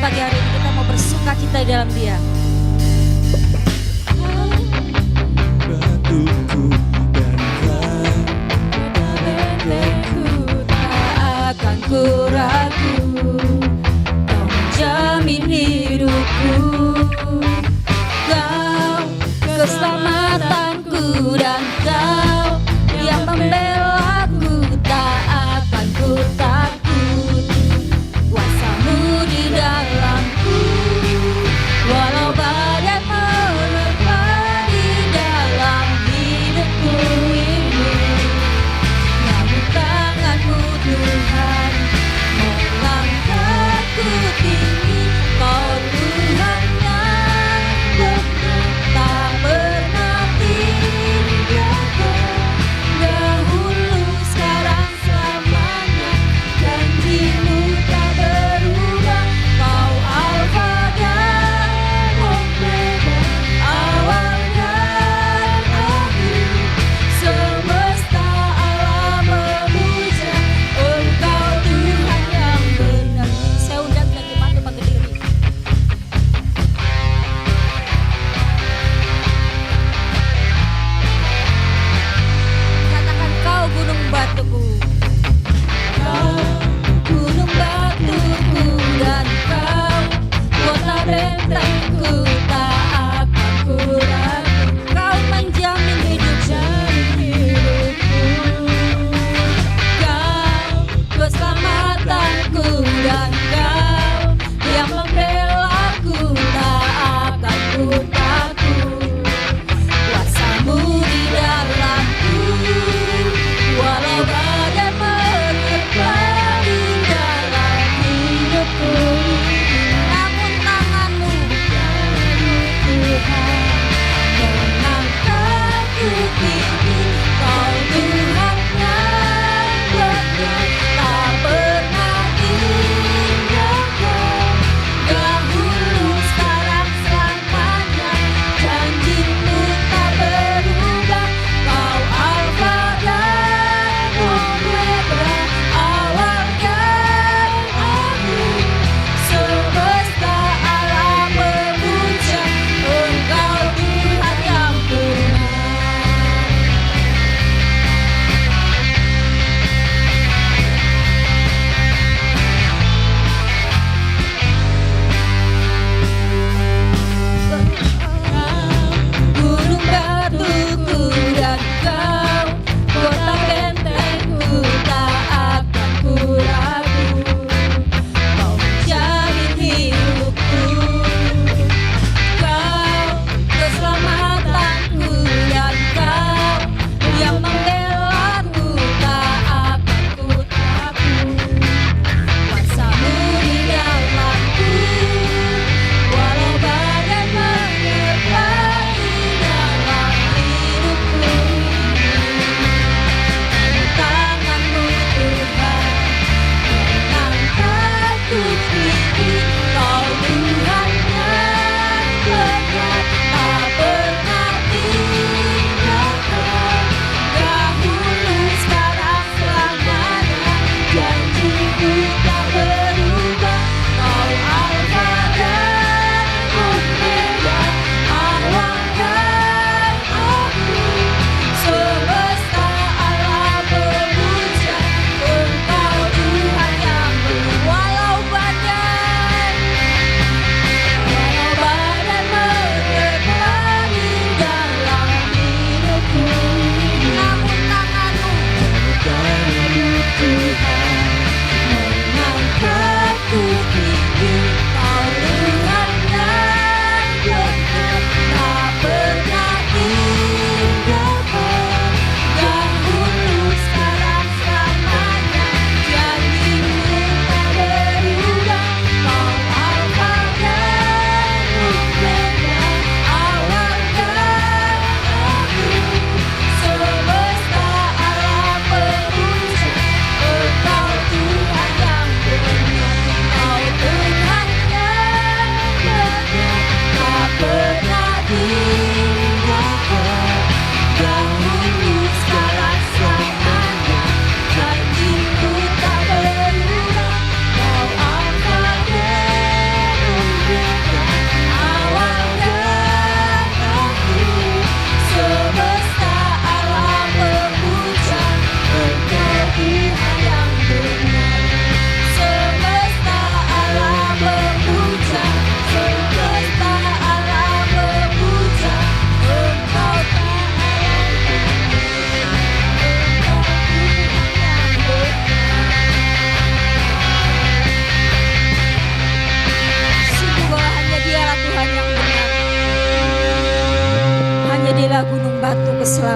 pagi hari ini kita mau bersuka cita di dalam Dia. Batuku dan Bentengku tak akan ku ragu, Kau menjamin hidupku, Kau keselamatanku dan Kau yang membelaku. Tak akan ku takut, kuasa-Mu di dalamku. Walau badai menerpa di dalam hidupku ini, namun tangan-Mu Tuhan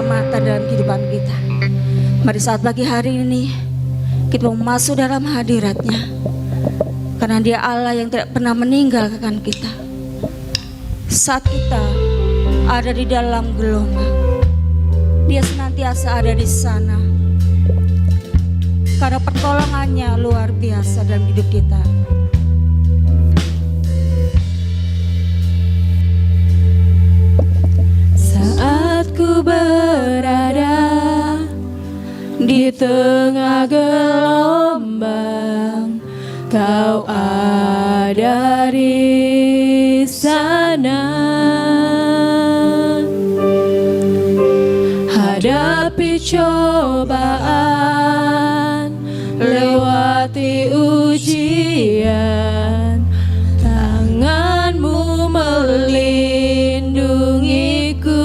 keselamatan dalam kehidupan kita. Mari saat pagi hari ini kita mau masuk dalam hadirat-Nya, karena Dia Allah yang tidak pernah meninggalkan kita. Saat kita ada di dalam gelombang, Dia senantiasa ada di sana, karena pertolongannya luar biasa dalam hidup kita. Saat ku berada di tengah gelombang, Kau ada di sana. Hadapi cobaan, lewati ujian, tangan-Mu melindungiku.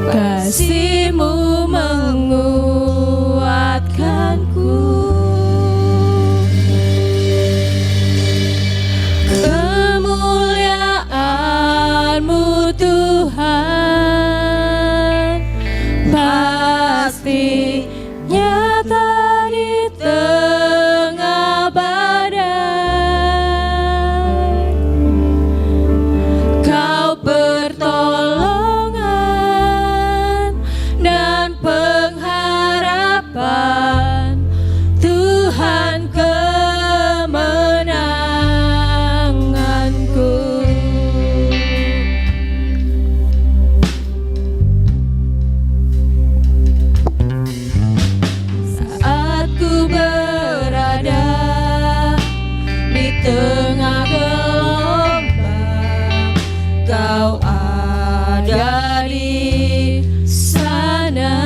Kasih-Mu menguatkanku. Kemuliaan-Mu Tuhan pasti nyata di tengah badai. Kau pertolongan dan pengharapan, Tuhan kemenanganku. Saat ku berada di tengah gelombang, Kau ada di sana.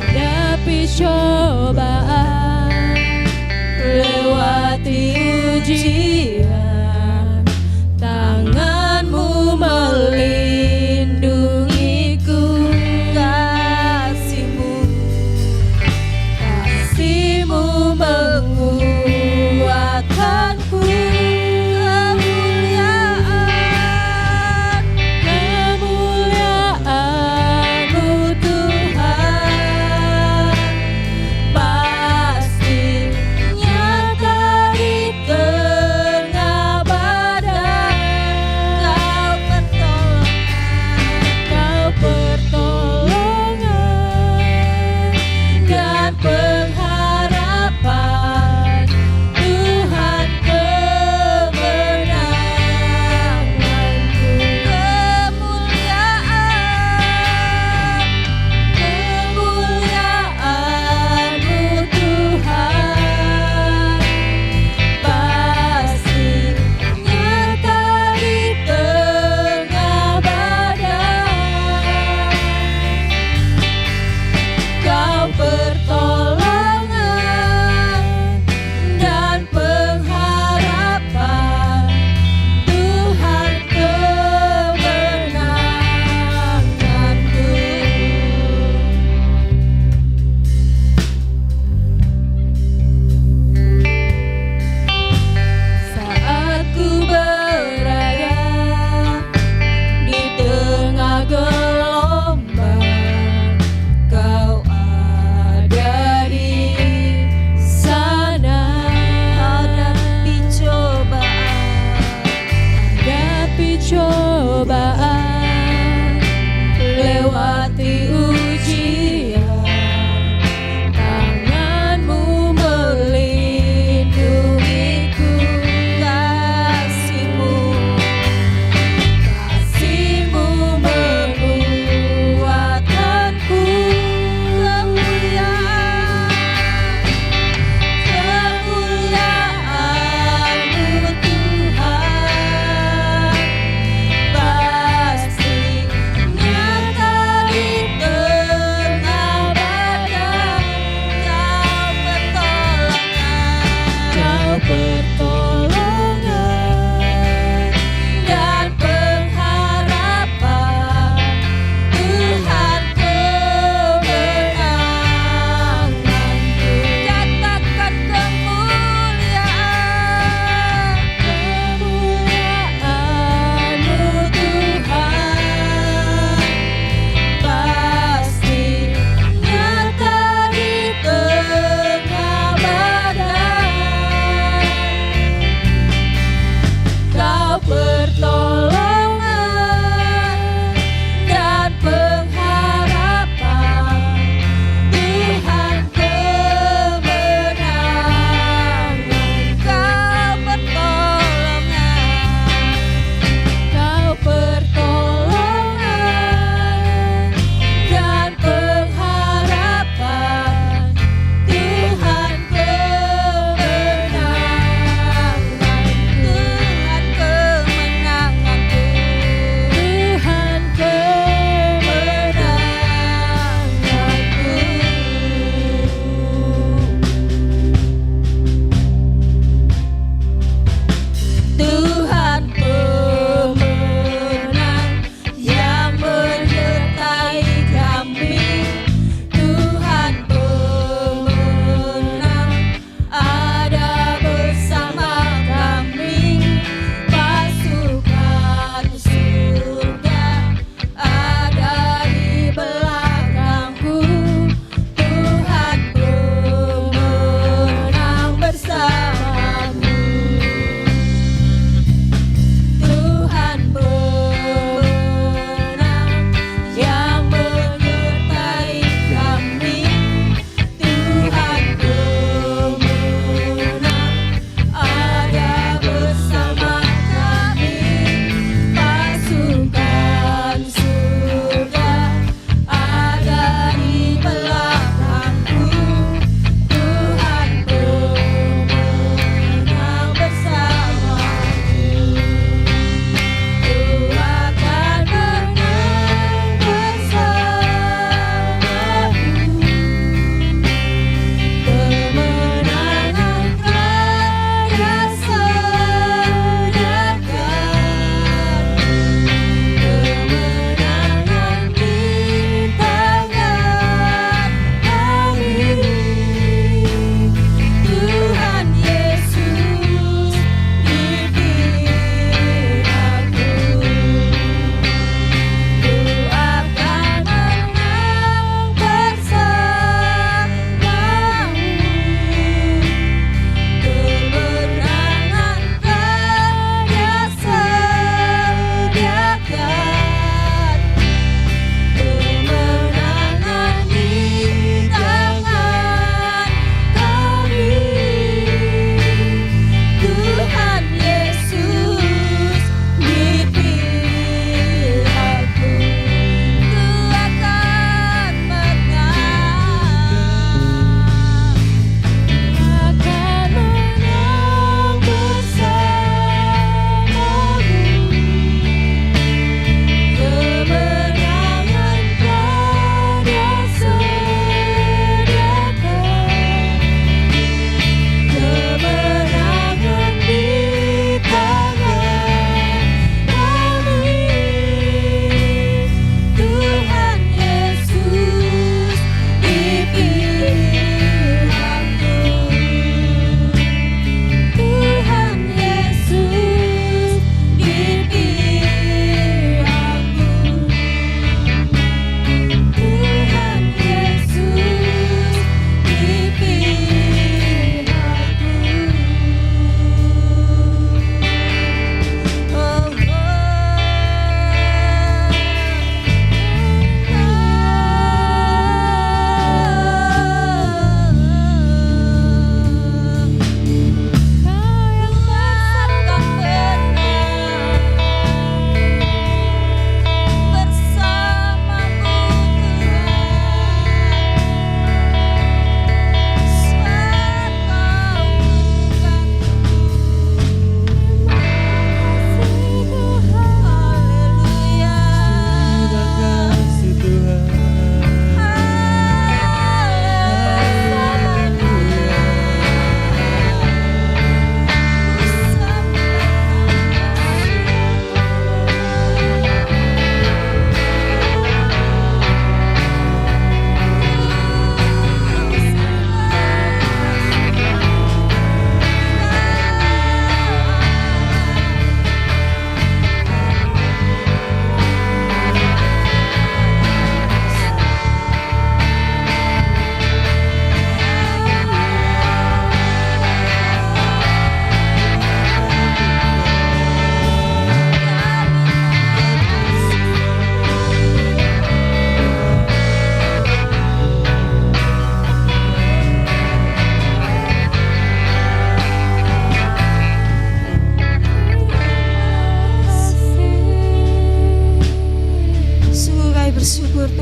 Hadapi cobaan, lewati ujian, tangan-Mu melindungiku. Kasih-Mu menguatkanku. Kemuliaan-Mu Tuhan pasti nyata di tengah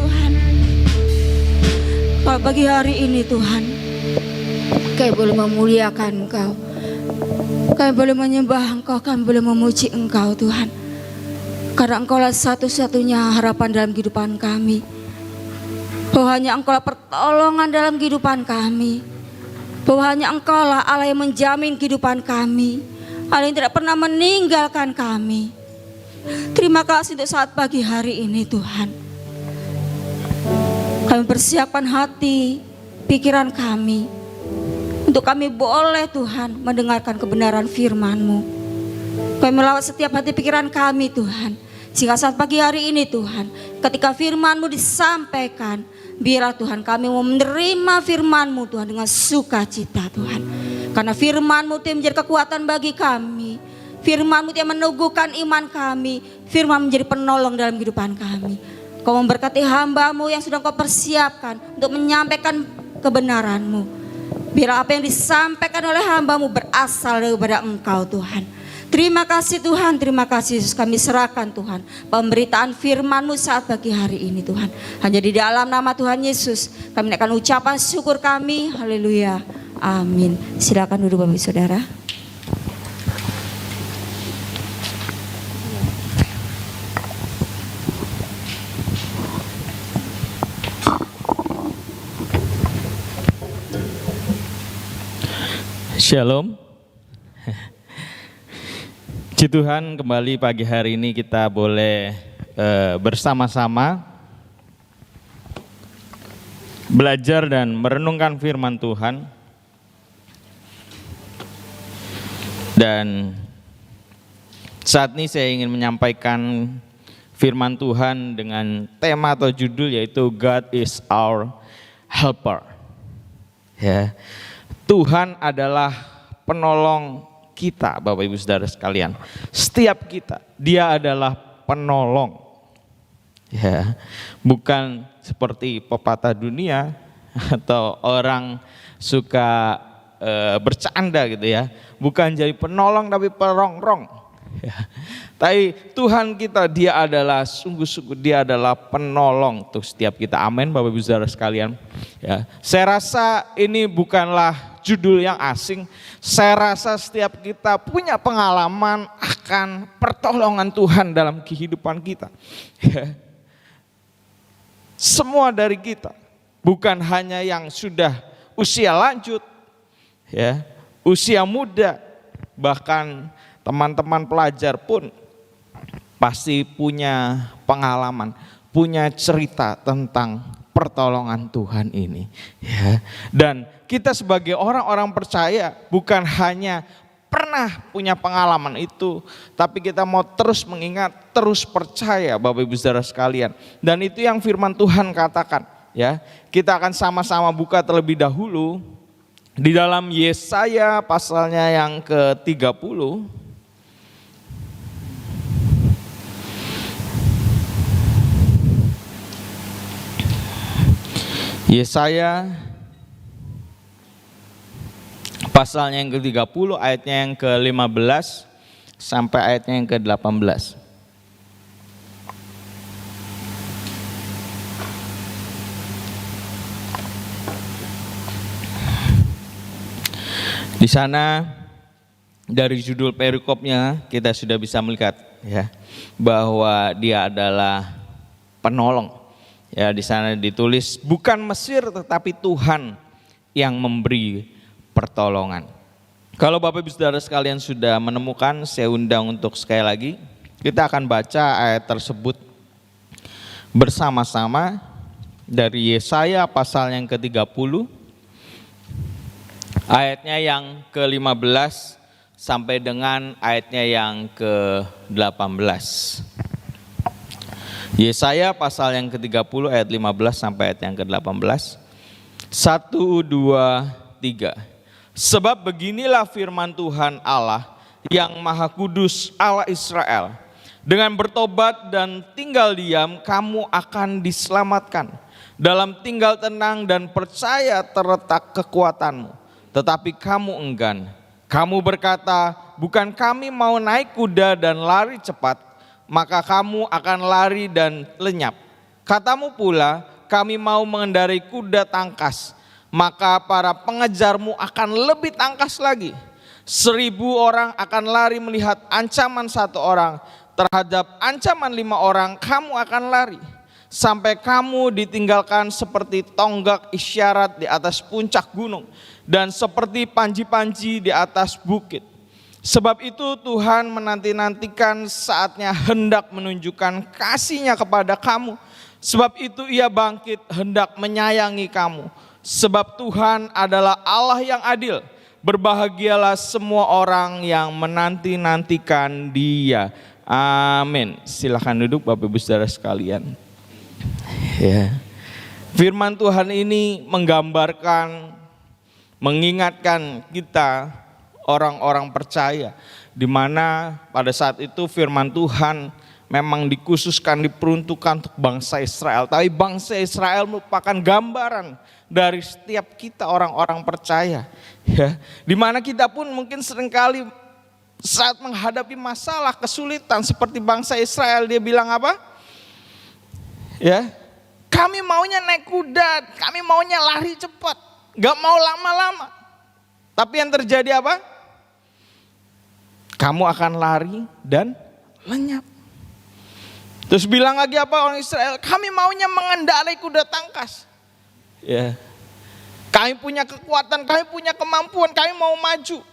Tuhan. Kalau pagi hari ini Tuhan, kami boleh memuliakan Engkau, kami boleh menyembah Engkau, kami boleh memuji Engkau Tuhan. Karena Engkaulah satu-satunya harapan dalam kehidupan kami. Bahwa hanya Engkaulah pertolongan dalam kehidupan kami. Bahwa hanya Engkaulah Allah yang menjamin kehidupan kami, Allah yang tidak pernah meninggalkan kami. Terima kasih untuk saat pagi hari ini Tuhan. Kami persiapkan hati, pikiran kami, untuk kami boleh Tuhan mendengarkan kebenaran firman-Mu. Kami melawat setiap hati pikiran kami Tuhan. Sehingga saat pagi hari ini Tuhan, ketika firman-Mu disampaikan, biarlah Tuhan kami mau menerima firman-Mu Tuhan dengan sukacita Tuhan. Karena firman-Mu itu menjadi kekuatan bagi kami. Firman-Mu yang meneguhkan iman kami. Firman menjadi penolong dalam kehidupan kami. Kau memberkati hamba-Mu yang sudah Kau persiapkan untuk menyampaikan kebenaran-Mu. Biar apa yang disampaikan oleh hamba-Mu berasal daripada Engkau Tuhan. Terima kasih Tuhan, terima kasih Yesus, kami serahkan Tuhan pemberitaan firman-Mu saat pagi hari ini Tuhan. Hanya di dalam nama Tuhan Yesus kami akan ucapan syukur kami, haleluya, amin. Silakan duduk Bapak Saudara. Shalom. Puji Tuhan, kembali pagi hari ini kita boleh bersama-sama belajar dan merenungkan firman Tuhan. Dan saat ini saya ingin menyampaikan firman Tuhan dengan tema atau judul yaitu God is our helper. Ya. Tuhan adalah penolong kita, Bapak Ibu Saudara sekalian. Setiap kita, Dia adalah penolong. Ya, bukan seperti pepatah dunia atau orang suka bercanda gitu ya. Bukan jadi penolong tapi perongrong. Ya. Tapi Tuhan kita, Dia adalah sungguh-sungguh, Dia adalah penolong untuk setiap kita. Amin, Bapak Ibu Saudara sekalian. Ya, saya rasa ini bukanlah judul yang asing. Saya rasa setiap kita punya pengalaman akan pertolongan Tuhan dalam kehidupan kita. Ya. Semua dari kita, bukan hanya yang sudah usia lanjut, ya, usia muda, bahkan teman-teman pelajar pun pasti punya pengalaman, punya cerita tentang pertolongan Tuhan ini. Ya. Dan kita sebagai orang-orang percaya bukan hanya pernah punya pengalaman itu, tapi kita mau terus mengingat, terus percaya Bapak Ibu Saudara sekalian. Dan itu yang firman Tuhan katakan. Ya, kita akan sama-sama buka terlebih dahulu di dalam Yesaya pasalnya yang ke-30. Yesaya pasalnya yang ke-30 ayatnya yang ke-15 sampai ayatnya yang ke-18. Di sana dari judul perikopnya kita sudah bisa melihat ya bahwa Dia adalah penolong. Ya, di sana ditulis bukan Mesir tetapi Tuhan yang memberi pertolongan. Kalau Bapak Ibu Saudara sekalian sudah menemukan, saya undang untuk sekali lagi kita akan baca ayat tersebut bersama-sama dari Yesaya pasal yang ke-30 ayatnya yang ke-15 sampai dengan ayatnya yang ke-18. Yesaya pasal yang ke-30 ayat 15 sampai ayat yang ke-18. 1, 2, 3. Sebab beginilah firman Tuhan Allah yang Maha Kudus, Allah Israel. Dengan bertobat dan tinggal diam kamu akan diselamatkan. Dalam tinggal tenang dan percaya terletak kekuatanmu. Tetapi kamu enggan. Kamu berkata, bukan kami mau naik kuda dan lari cepat, maka kamu akan lari dan lenyap. Katamu pula, kami mau mengendarai kuda tangkas, maka para pengejarmu akan lebih tangkas lagi. 1.000 orang akan lari melihat ancaman 1 orang, terhadap ancaman 5 orang kamu akan lari. Sampai kamu ditinggalkan seperti tonggak isyarat di atas puncak gunung, dan seperti panji-panji di atas bukit. Sebab itu Tuhan menanti-nantikan saatnya hendak menunjukkan kasih-Nya kepada kamu. Sebab itu Ia bangkit hendak menyayangi kamu. Sebab Tuhan adalah Allah yang adil. Berbahagialah semua orang yang menanti-nantikan Dia. Amin. Silakan duduk Bapak Ibu Saudara sekalian. Ya. Firman Tuhan ini menggambarkan, mengingatkan kita orang-orang percaya, di mana pada saat itu firman Tuhan memang dikhususkan, diperuntukkan untuk bangsa Israel. Tapi bangsa Israel merupakan gambaran dari setiap kita orang-orang percaya. Ya, di mana kita pun mungkin seringkali saat menghadapi masalah, kesulitan seperti bangsa Israel, dia bilang apa? Ya, kami maunya naik kuda, kami maunya lari cepat, gak mau lama-lama. Tapi yang terjadi apa? Kamu akan lari dan lenyap. Terus bilang lagi apa orang Israel? Kami maunya mengendarai kuda tangkas. Ya. Kami punya kekuatan, kami punya kemampuan, kami mau maju.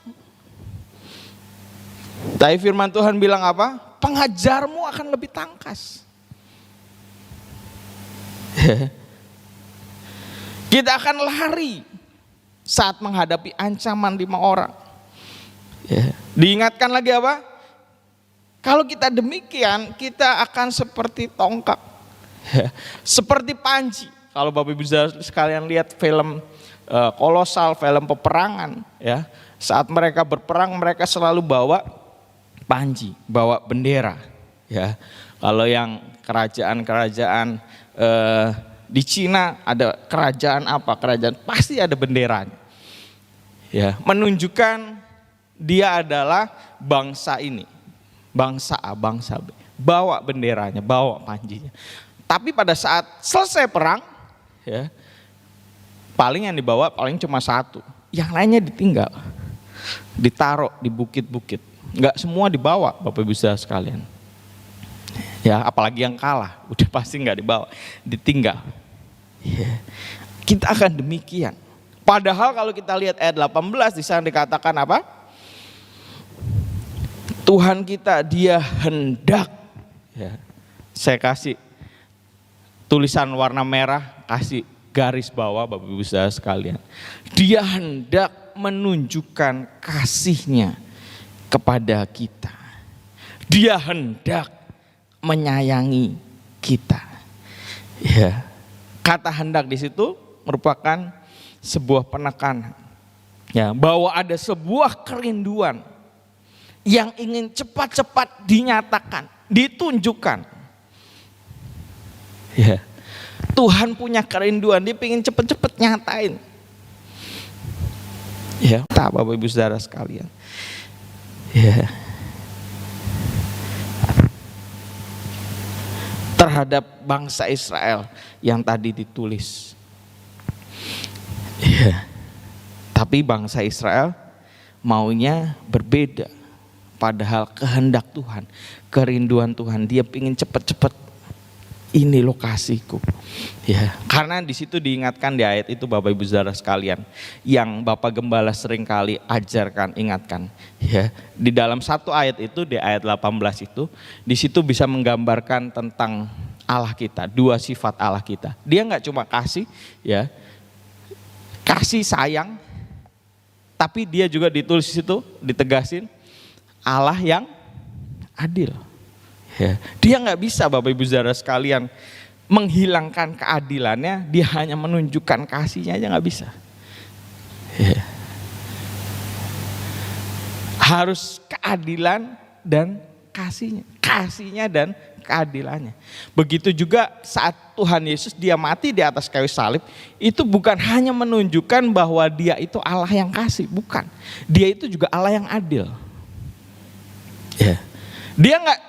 Tapi firman Tuhan bilang apa? Pengajarmu akan lebih tangkas. Ya. Kita akan lari saat menghadapi ancaman 5 orang. Ya. Diingatkan lagi apa? Kalau kita demikian, kita akan seperti tongkat, ya, seperti panji. Kalau Bapak Ibu sekalian lihat film kolosal, film peperangan, ya, saat mereka berperang mereka selalu bawa panji, bawa bendera. Ya. Kalau yang kerajaan-kerajaan di Cina ada kerajaan apa? Kerajaan pasti ada benderanya. Ya, menunjukkan dia adalah bangsa ini, bangsa A, bangsa B, bawa benderanya, bawa panjinya. Tapi pada saat selesai perang, ya, paling yang dibawa paling cuma 1, yang lainnya ditinggal, ditaruh di bukit-bukit. Enggak semua dibawa, Bapak Ibu Saudara sekalian. Ya, apalagi yang kalah, udah pasti enggak dibawa, ditinggal. Ya, kita akan demikian. Padahal kalau kita lihat ayat 18 di sana dikatakan apa? Tuhan kita dia hendak, ya, saya kasih tulisan warna merah, kasih garis bawah Bapak Ibu Saudara sekalian. Dia hendak menunjukkan kasih-Nya kepada kita. Dia hendak menyayangi kita. Ya. Kata hendak di situ merupakan sebuah penekanan. Ya, bahwa ada sebuah kerinduan yang ingin cepat-cepat dinyatakan, ditunjukkan. Ya. Tuhan punya kerinduan, dia ingin cepat-cepat nyatain. Ya, Bapak Ibu Saudara sekalian. Ya. Terhadap bangsa Israel yang tadi ditulis. Ya. Tapi bangsa Israel maunya berbeda. Padahal kehendak Tuhan, kerinduan Tuhan, dia ingin cepat-cepat, ini lokasiku. Ya, karena di situ diingatkan di ayat itu Bapak Ibu Saudara sekalian, yang Bapak Gembala seringkali ajarkan, ingatkan. Ya, di dalam satu ayat itu, di ayat 18 itu, di situ bisa menggambarkan tentang Allah kita, 2 sifat Allah kita. Dia nggak cuma kasih, ya, kasih sayang, tapi dia juga ditulis di situ, ditegasin. Allah yang adil. Ya. Dia nggak bisa Bapak Ibu Saudara sekalian menghilangkan keadilannya, dia hanya menunjukkan kasih-Nya aja nggak bisa. Ya. Harus keadilan dan kasih-Nya dan keadilannya. Begitu juga saat Tuhan Yesus dia mati di atas kayu salib, itu bukan hanya menunjukkan bahwa dia itu Allah yang kasih, bukan. Dia itu juga Allah yang adil. Ya. Dia nggak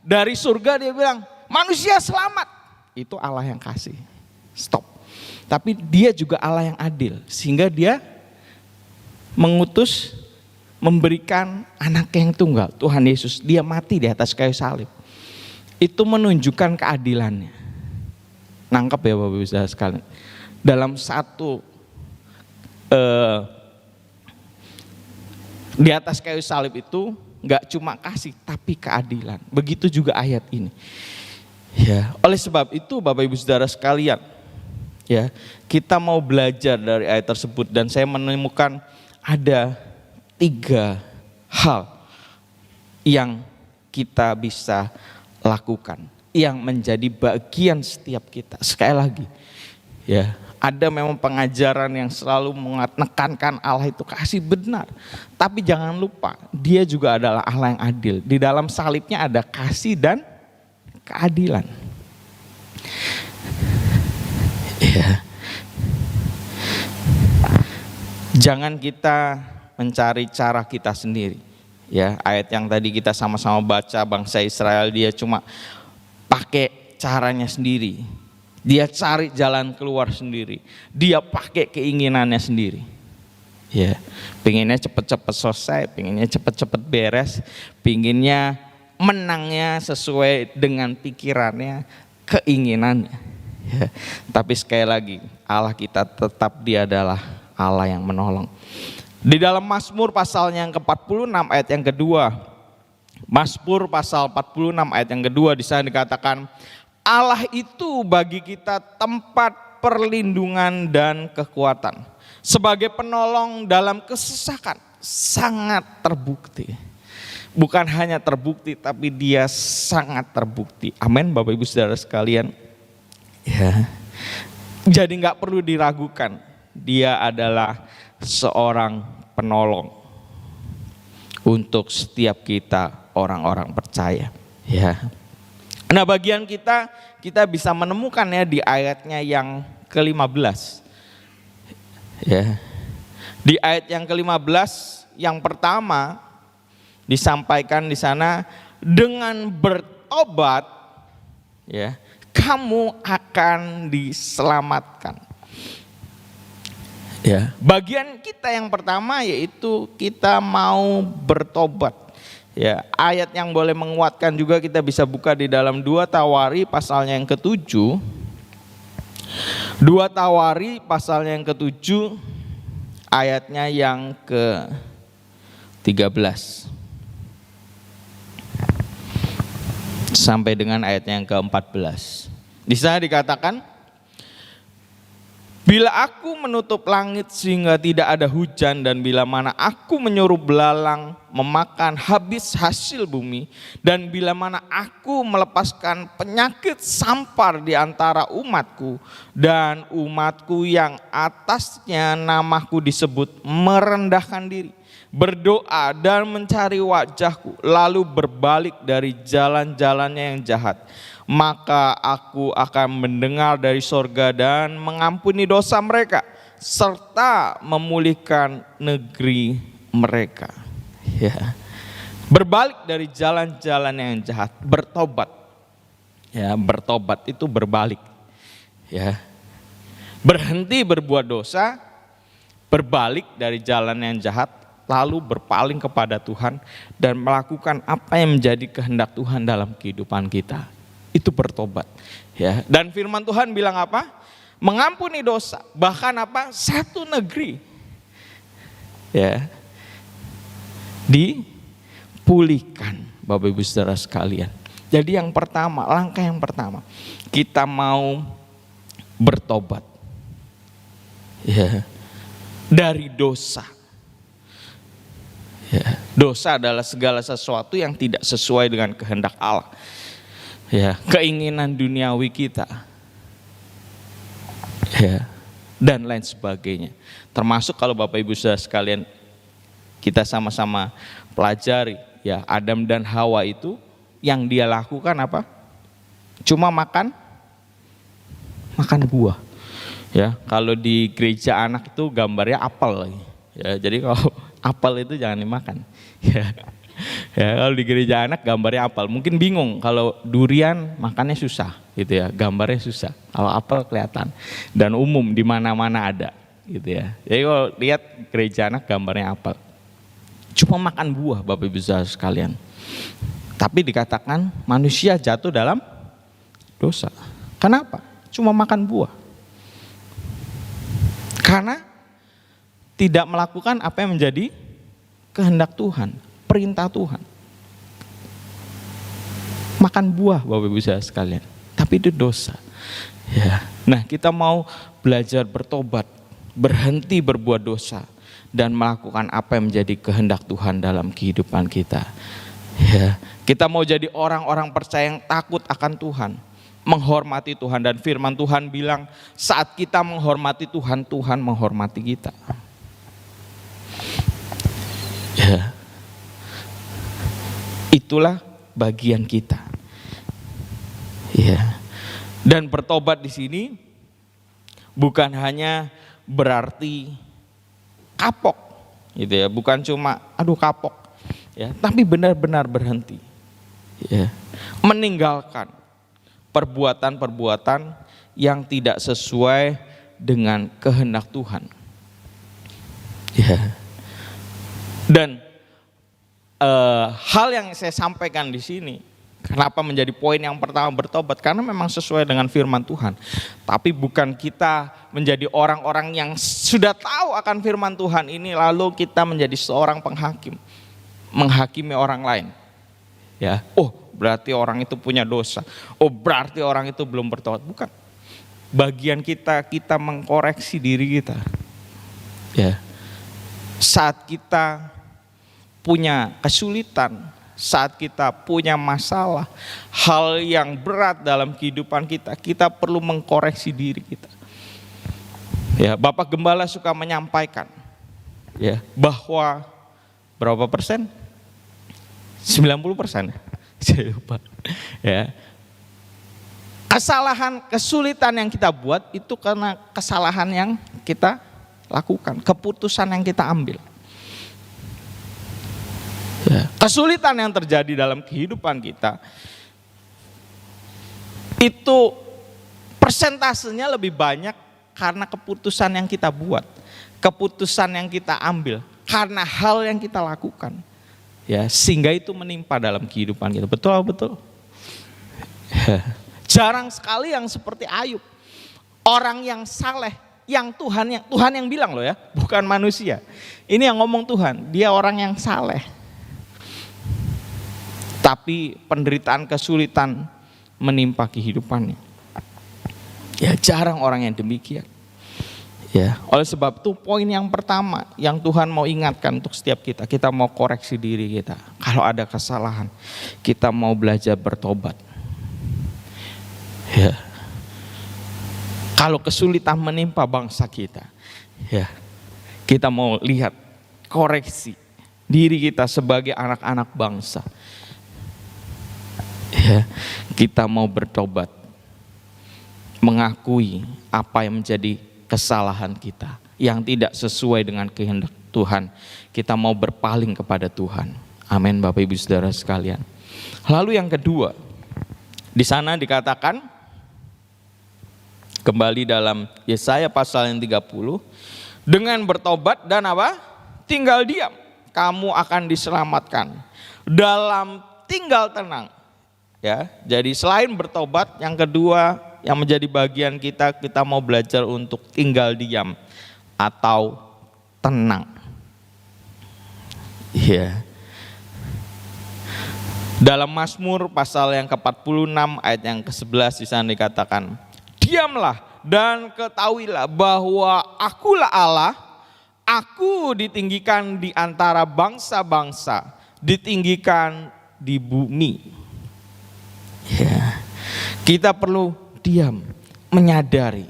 dari surga dia bilang manusia selamat, itu Allah yang kasih. Stop. Tapi dia juga Allah yang adil, sehingga dia mengutus, memberikan anak yang tunggal, Tuhan Yesus. Dia mati di atas kayu salib. Itu menunjukkan keadilannya. Nangkep ya Bapak Ibu Saudara sekalian. Dalam satu di atas kayu salib itu gak cuma kasih, tapi keadilan. Begitu juga ayat ini. Ya, oleh sebab itu Bapak Ibu Saudara sekalian, ya, kita mau belajar dari ayat tersebut, dan saya menemukan ada 3 hal yang kita bisa lakukan, yang menjadi bagian setiap kita. Sekali lagi, ya, ada memang pengajaran yang selalu menekankan Allah itu kasih benar, tapi jangan lupa dia juga adalah Allah yang adil. Di dalam salibnya ada kasih dan keadilan. Ya. Jangan kita mencari cara kita sendiri. Ya, ayat yang tadi kita sama-sama baca, bangsa Israel dia cuma pakai caranya sendiri. Dia cari jalan keluar sendiri. Dia pakai keinginannya sendiri. Ya, pengennya cepet-cepet selesai, pengennya cepet-cepet beres, pengennya menangnya sesuai dengan pikirannya, keinginannya. Ya, tapi sekali lagi, Allah kita tetap dia adalah Allah yang menolong. Di dalam Mazmur pasalnya yang ke-46 ayat yang kedua. Mazmur pasal 46 ayat yang kedua, di sana dikatakan, Allah itu bagi kita tempat perlindungan dan kekuatan. Sebagai penolong dalam kesesakan, sangat terbukti. Bukan hanya terbukti, tapi dia sangat terbukti. Amin Bapak Ibu Saudara sekalian. Ya. Jadi gak perlu diragukan, dia adalah seorang penolong untuk setiap kita orang-orang percaya. Ya. Nah, bagian kita bisa menemukannya di ayatnya yang ke-15. Ya. Di ayat yang ke-15 yang pertama disampaikan di sana, dengan bertobat ya, kamu akan diselamatkan. Ya, bagian kita yang pertama yaitu kita mau bertobat. Ya, ayat yang boleh menguatkan juga kita bisa buka di dalam 2 Tawari pasalnya yang ke-7. 2 Tawari pasalnya yang ke-7 ayatnya yang ke-13 sampai dengan ayatnya yang ke-14. Di sana dikatakan, bila aku menutup langit sehingga tidak ada hujan, dan bila mana aku menyuruh belalang memakan habis hasil bumi, dan bila mana aku melepaskan penyakit sampar di antara umatku, dan umatku yang atasnya namaku disebut merendahkan diri, berdoa dan mencari wajahku, lalu berbalik dari jalan-jalannya yang jahat, maka aku akan mendengar dari sorga dan mengampuni dosa mereka, serta memulihkan negeri mereka. Ya. Berbalik dari jalan-jalan yang jahat, bertobat. Ya, bertobat itu berbalik. Ya. Berhenti berbuat dosa, berbalik dari jalan yang jahat, lalu berpaling kepada Tuhan dan melakukan apa yang menjadi kehendak Tuhan dalam kehidupan kita. Itu bertobat. Ya. Dan firman Tuhan bilang apa? Mengampuni dosa, bahkan apa? Satu negeri. Ya. Dipulihkan, Bapak Ibu Saudara sekalian. Jadi yang pertama, langkah yang pertama, kita mau bertobat. Ya. Dari dosa. Ya. Dosa adalah segala sesuatu yang tidak sesuai dengan kehendak Allah. Ya, keinginan duniawi kita. Ya, dan lain sebagainya. Termasuk kalau Bapak Ibu Saudara sekalian kita sama-sama pelajari, ya, Adam dan Hawa itu yang dia lakukan apa? Cuma makan buah. Ya, kalau di gereja anak itu gambarnya apel lagi. Ya, jadi kalau apel itu jangan dimakan. Ya. Ya, kalau di gereja anak gambarnya apel. Mungkin bingung kalau durian makannya susah gitu ya, gambarnya susah. Kalau apel kelihatan dan umum di mana-mana ada gitu ya. Jadi kalau lihat gereja anak gambarnya apel. Cuma makan buah Bapak Ibu Saudara sekalian. Tapi dikatakan manusia jatuh dalam dosa. Kenapa? Cuma makan buah. Karena tidak melakukan apa yang menjadi kehendak Tuhan, perintah Tuhan. Makan buah Bapak Ibu Saudara sekalian. Tapi itu dosa. Ya. Nah, kita mau belajar bertobat, berhenti berbuat dosa dan melakukan apa yang menjadi kehendak Tuhan dalam kehidupan kita. Ya, kita mau jadi orang-orang percaya yang takut akan Tuhan, menghormati Tuhan, dan firman Tuhan bilang saat kita menghormati Tuhan, Tuhan menghormati kita. Ya. Itulah bagian kita. Ya. Dan bertobat di sini bukan hanya berarti kapok gitu ya, bukan cuma aduh kapok ya, tapi benar-benar berhenti ya, meninggalkan perbuatan-perbuatan yang tidak sesuai dengan kehendak Tuhan ya. Dan hal yang saya sampaikan di sini, kenapa menjadi poin yang pertama bertobat, karena memang sesuai dengan firman Tuhan. Tapi bukan kita menjadi orang-orang yang sudah tahu akan firman Tuhan ini lalu kita menjadi seorang penghakim, menghakimi orang lain. Ya, oh berarti orang itu punya dosa. Oh berarti orang itu belum bertobat. Bukan. Bagian kita mengkoreksi diri kita. Ya. Saat kita punya kesulitan, saat kita punya masalah, hal yang berat dalam kehidupan kita, kita perlu mengkoreksi diri kita. Ya, Bapak Gembala suka menyampaikan ya, bahwa berapa persen? 90%. Saya lupa. Ya. Kesalahan, kesulitan yang kita buat itu karena kesalahan yang kita lakukan, keputusan yang kita ambil. Ya. Kesulitan yang terjadi dalam kehidupan kita itu persentasenya lebih banyak karena keputusan yang kita buat, keputusan yang kita ambil, karena hal yang kita lakukan. Ya, sehingga itu menimpa dalam kehidupan kita. Betul. Jarang sekali yang seperti Ayub, orang yang saleh, yang Tuhan yang bilang loh ya, bukan manusia. Ini yang ngomong Tuhan, dia orang yang saleh. Tapi penderitaan, kesulitan menimpa kehidupannya. Ya, jarang orang yang demikian. Ya, oleh sebab itu poin yang pertama yang Tuhan mau ingatkan untuk setiap kita mau koreksi diri kita. Kalau ada kesalahan, kita mau belajar bertobat. Ya. Kalau kesulitan menimpa bangsa kita, ya, kita mau lihat koreksi diri kita sebagai anak-anak bangsa. Ya, kita mau bertobat, mengakui apa yang menjadi kesalahan kita yang tidak sesuai dengan kehendak Tuhan. Kita mau berpaling kepada Tuhan. Amin Bapak Ibu Saudara sekalian. Lalu yang kedua, di sana dikatakan kembali dalam Yesaya pasal yang 30, dengan bertobat dan apa? Tinggal diam, kamu akan diselamatkan. Dalam tinggal tenang. Ya, jadi selain bertobat, yang kedua yang menjadi bagian kita mau belajar untuk tinggal diam atau tenang. Ya. Dalam Mazmur pasal yang ke-46 ayat yang ke-11 di sana dikatakan, diamlah dan ketahuilah bahwa akulah Allah, aku ditinggikan di antara bangsa-bangsa, ditinggikan di bumi. Ya. Kita perlu diam, menyadari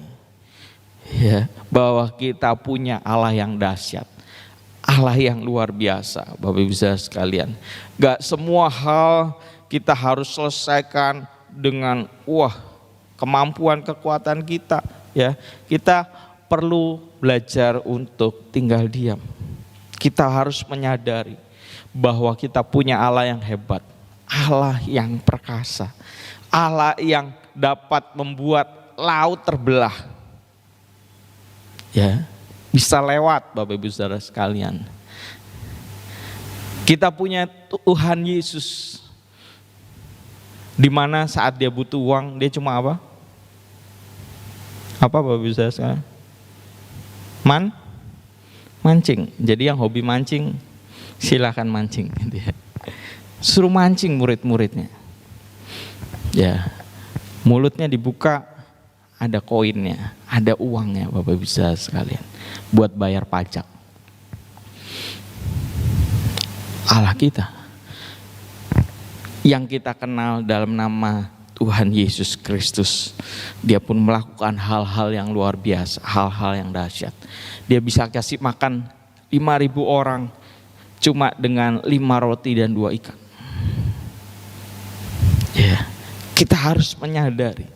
ya, bahwa kita punya Allah yang dahsyat, Allah yang luar biasa. Bapak Ibu Saudara sekalian, gak semua hal kita harus selesaikan dengan kemampuan kekuatan kita ya. Kita perlu belajar untuk tinggal diam. Kita harus menyadari bahwa kita punya Allah yang hebat, Allah yang perkasa, Allah yang dapat membuat laut terbelah. Ya, bisa lewat Bapak Ibu Saudara sekalian. Kita punya Tuhan Yesus, di mana saat dia butuh uang, dia cuma apa? Apa Bapak Ibu Saudara sekalian? Mancing. Jadi yang hobi mancing, silakan mancing. Suruh mancing murid-muridnya. Ya, mulutnya dibuka, ada koinnya, ada uangnya Bapak Ibu Saudara sekalian, buat bayar pajak. Allah kita, yang kita kenal dalam nama Tuhan Yesus Kristus, dia pun melakukan hal-hal yang luar biasa, hal-hal yang dahsyat. Dia bisa kasih makan 5.000 orang cuma dengan 5 roti dan 2 ikan. Ya, kita harus menyadari.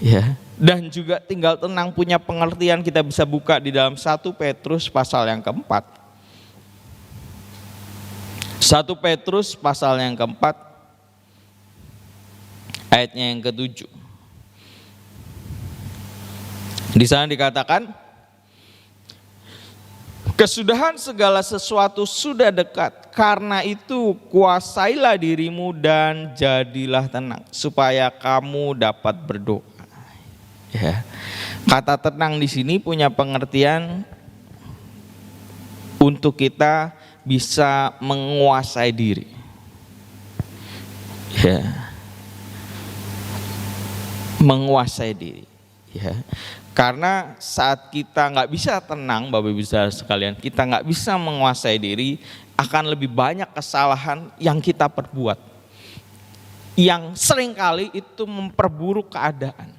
Ya, dan juga tinggal tenang punya pengertian, kita bisa buka di dalam 1 Petrus pasal yang keempat. 1 Petrus pasal yang keempat, ayatnya yang ke-7. Di sana dikatakan, kesudahan segala sesuatu sudah dekat. Karena itu kuasailah dirimu dan jadilah tenang, supaya kamu dapat berdoa. Ya. Kata tenang di sini punya pengertian untuk kita bisa menguasai diri. Ya. Menguasai diri, ya. Karena saat kita nggak bisa tenang, Bapak Ibu Saudara sekalian, kita nggak bisa menguasai diri, akan lebih banyak kesalahan yang kita perbuat, yang seringkali itu memperburuk keadaan.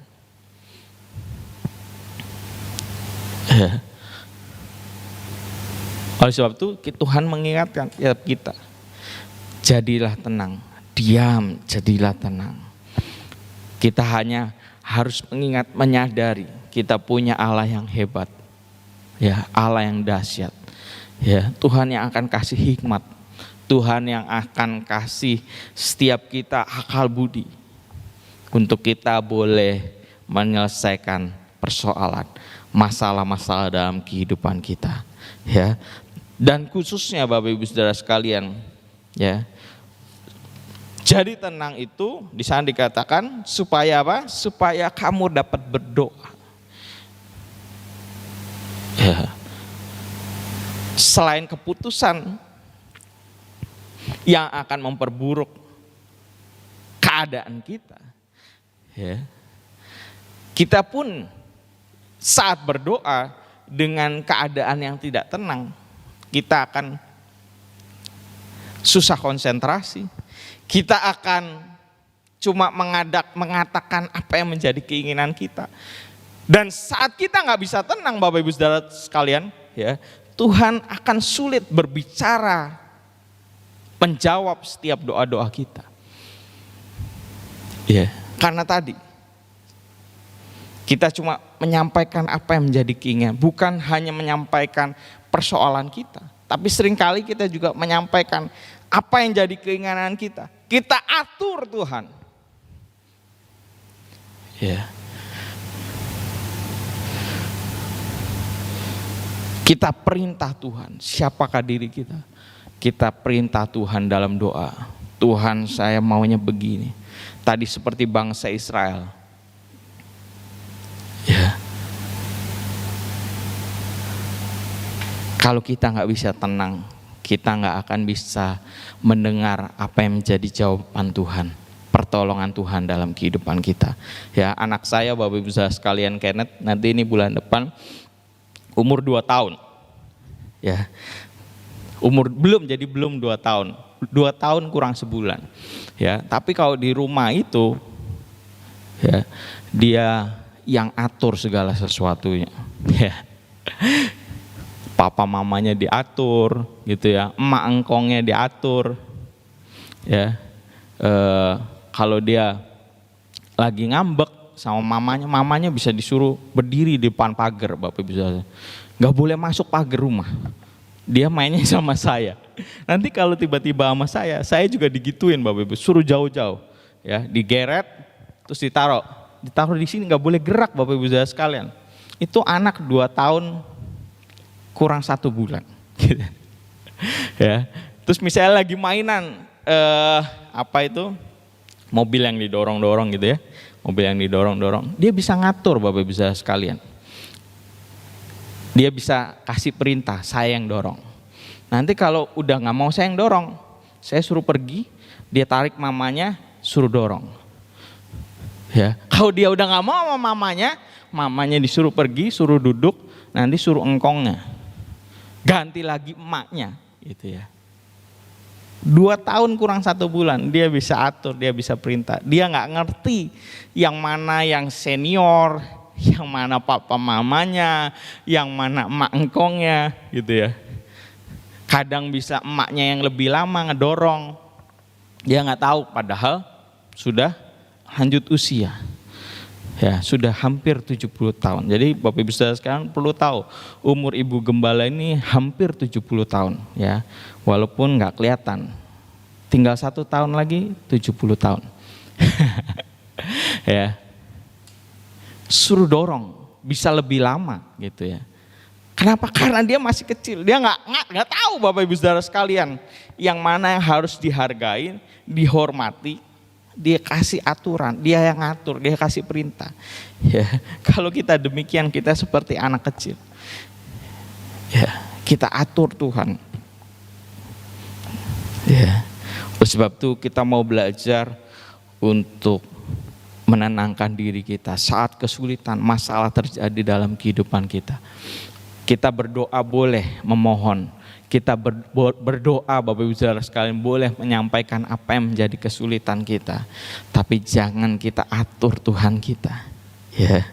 Ya. Oleh sebab itu Tuhan mengingatkan kita, jadilah tenang, diam, jadilah tenang. Kita hanya harus menyadari kita punya Allah yang hebat, ya, Allah yang dahsyat, ya, Tuhan yang akan kasih hikmat, Tuhan yang akan kasih setiap kita akal budi untuk kita boleh menyelesaikan persoalan, masalah-masalah dalam kehidupan kita, ya. Dan khususnya Bapak Ibu Saudara sekalian, ya. Jadi tenang itu di sana dikatakan supaya apa? Supaya kamu dapat berdoa. Ya. Selain keputusan yang akan memperburuk keadaan kita, ya, kita pun saat berdoa dengan keadaan yang tidak tenang, kita akan susah konsentrasi. Kita akan cuma mengatakan apa yang menjadi keinginan kita. Dan saat kita nggak bisa tenang Bapak Ibu Saudara sekalian, ya, Tuhan akan sulit berbicara, menjawab setiap doa-doa kita. Ya, karena tadi kita cuma menyampaikan apa yang menjadi keinginan, bukan hanya menyampaikan persoalan kita, tapi seringkali kita juga menyampaikan apa yang jadi keinginan kita. Kita atur Tuhan. Ya. Kita perintah Tuhan. Siapakah diri kita? Kita perintah Tuhan dalam doa. Tuhan, saya maunya begini. Tadi seperti bangsa Israel. Ya. Kalau kita nggak bisa tenang, kita nggak akan bisa mendengar apa yang menjadi jawaban Tuhan, pertolongan Tuhan dalam kehidupan kita. Ya, anak saya Bapak Ibu Saudara sekalian, Kenneth, nanti ini bulan depan umur 2 tahun. Ya. Belum 2 tahun. 2 tahun kurang sebulan. Ya, tapi kalau di rumah itu, ya, dia yang atur segala sesuatunya. Ya. Papa mamanya diatur gitu ya, emak engkongnya diatur ya. Kalau dia lagi ngambek sama mamanya bisa disuruh berdiri di depan pagar Bapak Ibu Saudara. Nggak boleh masuk pagar rumah, Dia mainnya sama saya. Nanti kalau tiba-tiba sama saya juga digituin Bapak Ibu, suruh jauh-jauh. Ya, digeret terus ditaruh di sini, nggak boleh gerak Bapak Ibu saudara sekalian. Itu anak 2 tahun kurang 1 bulan. Gitu. Ya, terus misalnya lagi mainan mobil yang didorong-dorong gitu ya, mobil yang didorong-dorong, dia bisa ngatur Bapak Ibu saudara sekalian. Dia bisa kasih perintah, saya yang dorong. Nanti kalau udah nggak mau saya yang dorong, saya suruh pergi, dia tarik mamanya, suruh dorong. Ya, kalau dia udah nggak mau sama mamanya disuruh pergi, suruh duduk, nanti suruh engkongnya, ganti lagi emaknya, gitu ya. 2 tahun kurang 1 bulan, dia bisa atur, dia bisa perintah. Dia nggak ngerti yang mana yang senior, yang mana papa mamanya, yang mana emak engkongnya, gitu ya. Kadang bisa emaknya yang lebih lama ngedorong, dia nggak tahu, padahal sudah lanjut usia. Ya, sudah hampir 70 tahun. Jadi Bapak Ibu saudara sekalian perlu tahu, umur Ibu Gembala ini hampir 70 tahun ya. Walaupun nggak kelihatan. Tinggal 1 tahun lagi 70 tahun. Ya. Suruh dorong, bisa lebih lama gitu ya. Kenapa? Karena dia masih kecil. Dia nggak tahu Bapak Ibu saudara sekalian, yang mana yang harus dihargai, dihormati. Dia kasih aturan, dia yang ngatur, dia kasih perintah. Ya, kalau kita demikian, kita seperti anak kecil. Ya, kita atur Tuhan. Ya, oleh sebab itu kita mau belajar untuk menenangkan diri kita saat kesulitan, masalah terjadi dalam kehidupan kita. Kita berdoa boleh memohon. Kita berdoa Bapak Ibu saudara sekalian boleh menyampaikan apa yang menjadi kesulitan kita. Tapi jangan kita atur Tuhan kita. Ya.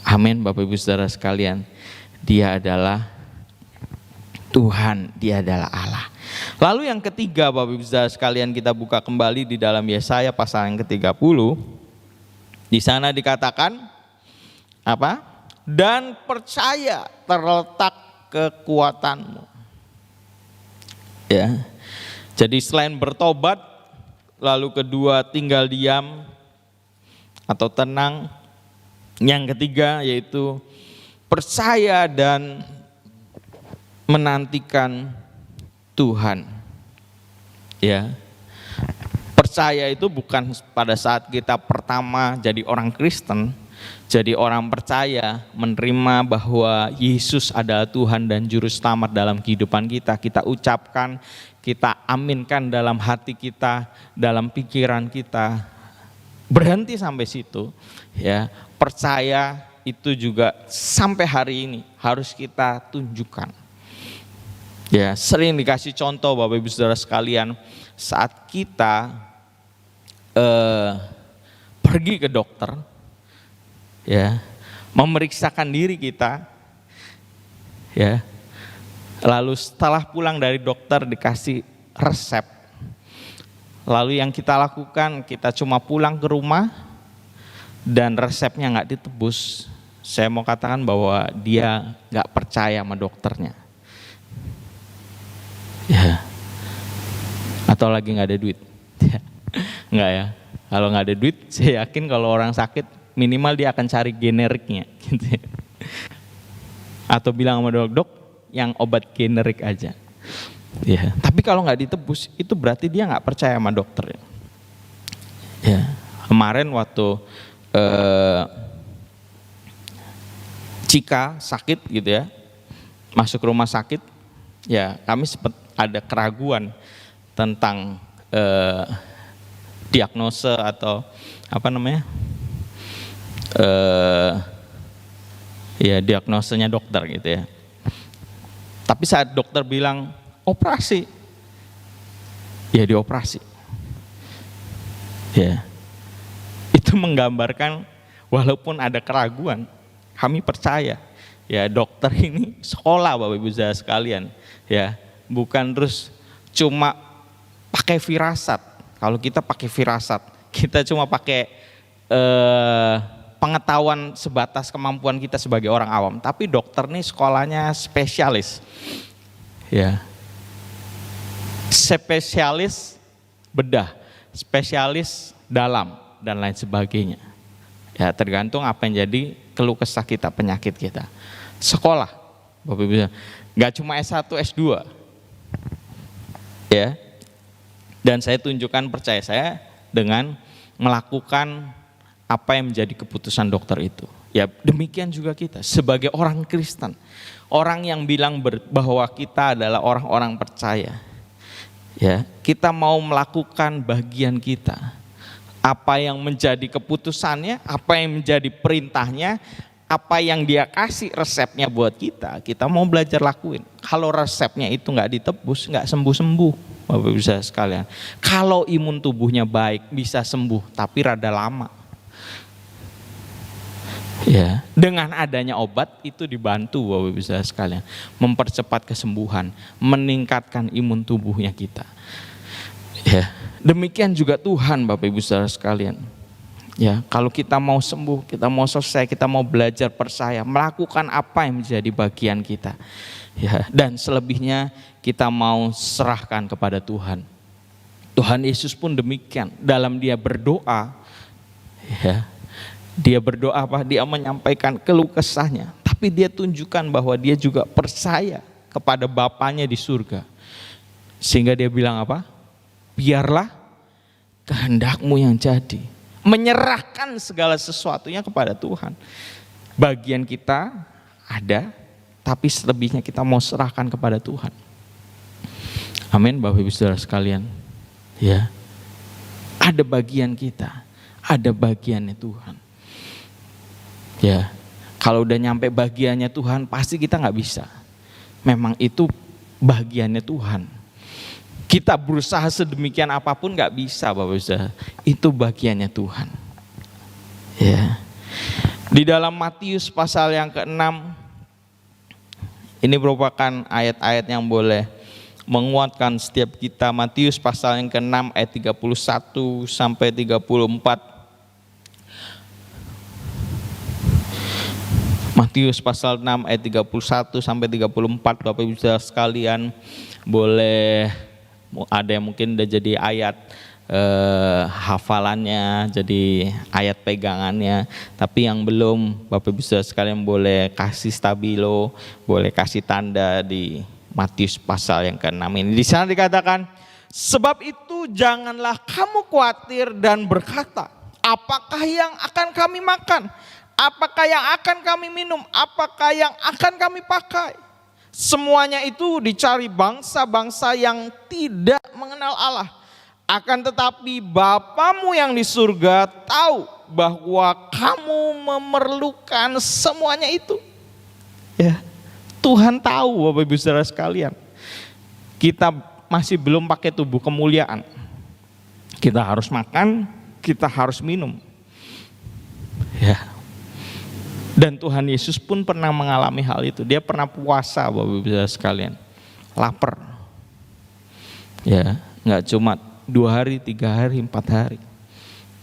Amin Bapak Ibu saudara sekalian. Dia adalah Tuhan, dia adalah Allah. Lalu yang ketiga Bapak Ibu saudara sekalian, kita buka kembali di dalam Yesaya pasal yang ke-30. Di sana dikatakan apa? Dan percaya terletak kekuatanmu. Ya. Jadi selain bertobat, lalu kedua tinggal diam atau tenang, yang ketiga yaitu percaya dan menantikan Tuhan. Ya. Percaya itu bukan pada saat kita pertama jadi orang Kristen, jadi orang percaya, menerima bahwa Yesus adalah Tuhan dan Juru Selamat dalam kehidupan kita. Kita ucapkan, kita aminkan dalam hati kita, dalam pikiran kita. Berhenti sampai situ. Ya, percaya itu juga sampai hari ini harus kita tunjukkan. Ya, sering dikasih contoh Bapak Ibu Saudara sekalian, saat kita pergi ke dokter, ya, memeriksakan diri kita, ya, lalu setelah pulang dari dokter dikasih resep, lalu yang kita lakukan kita cuma pulang ke rumah dan resepnya nggak ditebus. Saya mau katakan bahwa dia nggak percaya sama dokternya, ya, atau lagi nggak ada duit, nggak ya? Kalau nggak ada duit, saya yakin kalau orang sakit minimal dia akan cari generiknya, gitu. Atau bilang sama dok yang obat generik aja. Ya. Tapi kalau nggak ditebus, itu berarti dia nggak percaya sama dokter. Ya. Kemarin waktu Cika sakit gitu ya, masuk rumah sakit, ya kami sempat ada keraguan tentang diagnose atau apa namanya? Ya diagnosenya dokter gitu ya. Tapi saat dokter bilang operasi, ya dioperasi. Ya, itu menggambarkan walaupun ada keraguan, kami percaya. Ya dokter ini sekolah Bapak Ibu saudara sekalian. Ya, bukan terus cuma pakai firasat. Kalau kita pakai firasat, kita cuma pakai pengetahuan sebatas kemampuan kita sebagai orang awam. Tapi dokter nih sekolahnya spesialis. Ya. Spesialis bedah, spesialis dalam dan lain sebagainya. Ya, tergantung apa yang jadi keluh kesah kita, penyakit kita. Sekolah, Bapak Ibu, nggak cuma S1, S2. Ya. Dan saya tunjukkan percaya saya dengan melakukan apa yang menjadi keputusan dokter itu. Ya, demikian juga kita sebagai orang Kristen, orang yang bilang bahwa kita adalah orang-orang percaya. Ya, kita mau melakukan bagian kita. Apa yang menjadi keputusannya, apa yang menjadi perintahnya, apa yang dia kasih resepnya buat kita mau belajar lakuin. Kalau resepnya itu nggak ditebus, nggak sembuh-sembuh. Bapak bisa sekalian. Kalau imun tubuhnya baik, bisa sembuh, tapi rada lama. Ya, dengan adanya obat itu dibantu Bapak bisa sekalian, mempercepat kesembuhan, meningkatkan imun tubuhnya kita. Ya, demikian juga Tuhan Bapak Ibu Saudara sekalian. Ya, kalau kita mau sembuh, kita mau selesai, kita mau belajar percaya, melakukan apa yang menjadi bagian kita. Ya, dan selebihnya kita mau serahkan kepada Tuhan. Tuhan Yesus pun demikian, dalam dia berdoa, ya, dia berdoa apa? Dia menyampaikan keluh kesahnya, tapi dia tunjukkan bahwa dia juga percaya kepada Bapanya di surga. Sehingga dia bilang apa? Biarlah kehendakmu yang jadi. Menyerahkan segala sesuatunya kepada Tuhan. Bagian kita ada, tapi selebihnya kita mau serahkan kepada Tuhan. Amin Bapak Ibu Saudara sekalian. Ya. Ada bagian kita, ada bagiannya Tuhan. Ya, kalau udah nyampe bagiannya Tuhan pasti kita nggak bisa. Memang itu bagiannya Tuhan. Kita berusaha sedemikian apapun nggak bisa Bapak Ibu. Itu bagiannya Tuhan. Ya. Di dalam Matius pasal yang ke-6, ini merupakan ayat-ayat yang boleh menguatkan setiap kita. Matius pasal yang ke-6 ayat 31 sampai 34. Matius pasal 6 ayat 31 sampai 34, Bapak Ibu Saudara sekalian, boleh ada yang mungkin udah jadi ayat hafalannya, jadi ayat pegangannya, tapi yang belum, Bapak Ibu Saudara sekalian boleh kasih stabilo, boleh kasih tanda di Matius pasal yang ke-6 ini. Di sana dikatakan, sebab itu janganlah kamu khawatir dan berkata, apakah yang akan kami makan? Apakah yang akan kami minum? Apakah yang akan kami pakai? Semuanya itu dicari bangsa-bangsa yang tidak mengenal Allah. Akan tetapi Bapamu yang di surga tahu bahwa kamu memerlukan semuanya itu. Ya, Tuhan tahu Bapak Ibu Saudara sekalian. Kita masih belum pakai tubuh kemuliaan. Kita harus makan, kita harus minum. Ya. Dan Tuhan Yesus pun pernah mengalami hal itu. Dia pernah puasa Bapak Ibu Saudara sekalian. Lapar. Ya, enggak cuma 2 hari, 3 hari, 4 hari.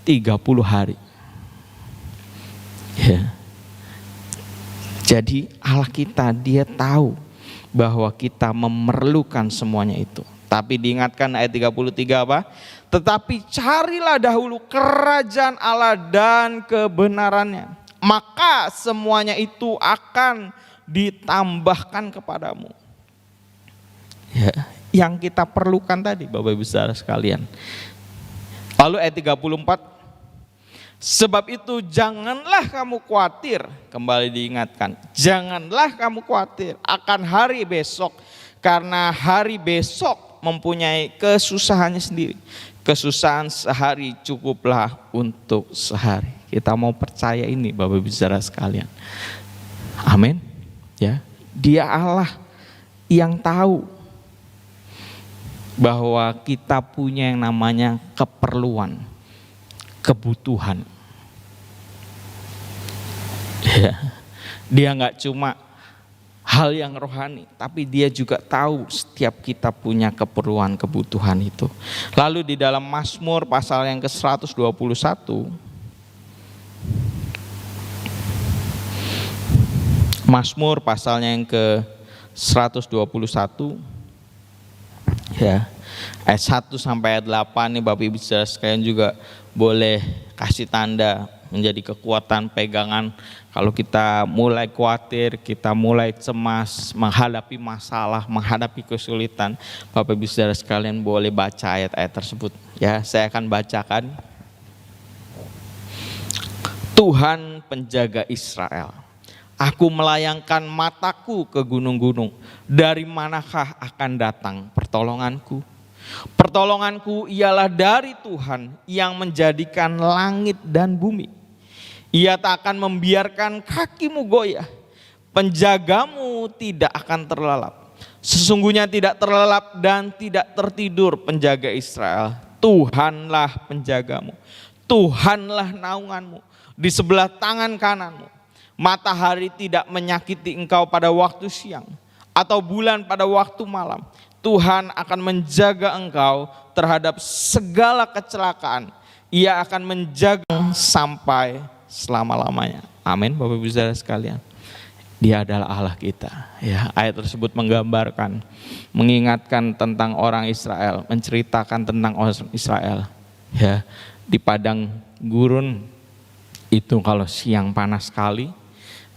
30 hari. Ya. Jadi Allah kita, dia tahu bahwa kita memerlukan semuanya itu. Tapi diingatkan ayat 33 apa? Tetapi carilah dahulu kerajaan Allah dan kebenarannya, maka semuanya itu akan ditambahkan kepadamu. Ya, yang kita perlukan tadi Bapak Ibu Saudara sekalian. Lalu ayat 34, sebab itu janganlah kamu khawatir, kembali diingatkan, janganlah kamu khawatir akan hari besok, karena hari besok mempunyai kesusahannya sendiri. Kesusahan sehari cukuplah untuk sehari. Kita mau percaya ini Bapak Ibu Saudara sekalian. Amin. Ya, Dia Allah yang tahu bahwa kita punya yang namanya keperluan, kebutuhan. Ya, Dia nggak cuma hal yang rohani, tapi dia juga tahu setiap kita punya keperluan, kebutuhan itu. Lalu di dalam Mazmur pasal yang ke-121, Mazmur pasalnya yang ke-121, Ya. Ayat 1 sampai ayat 8 nih Bapak Ibu Saudara sekalian juga boleh kasih tanda menjadi kekuatan pegangan kalau kita mulai khawatir, kita mulai cemas, menghadapi masalah, menghadapi kesulitan. Bapak Ibu Saudara sekalian boleh baca ayat-ayat tersebut. Ya, saya akan bacakan. Tuhan penjaga Israel, aku melayangkan mataku ke gunung-gunung. Dari manakah akan datang pertolonganku? Pertolonganku ialah dari Tuhan yang menjadikan langit dan bumi. Ia tak akan membiarkan kakimu goyah. Penjagamu tidak akan terlelap. Sesungguhnya tidak terlelap dan tidak tertidur penjaga Israel. Tuhanlah penjagamu. Tuhanlah naunganmu di sebelah tangan kananmu. Matahari tidak menyakiti engkau pada waktu siang, atau bulan pada waktu malam. Tuhan akan menjaga engkau terhadap segala kecelakaan. Ia akan menjaga sampai selama-lamanya. Amin Bapak Ibu Saudara sekalian. Dia adalah Allah kita. Ya, ayat tersebut menggambarkan, mengingatkan tentang orang Israel, menceritakan tentang orang Israel. Ya, di padang gurun itu kalau siang panas sekali,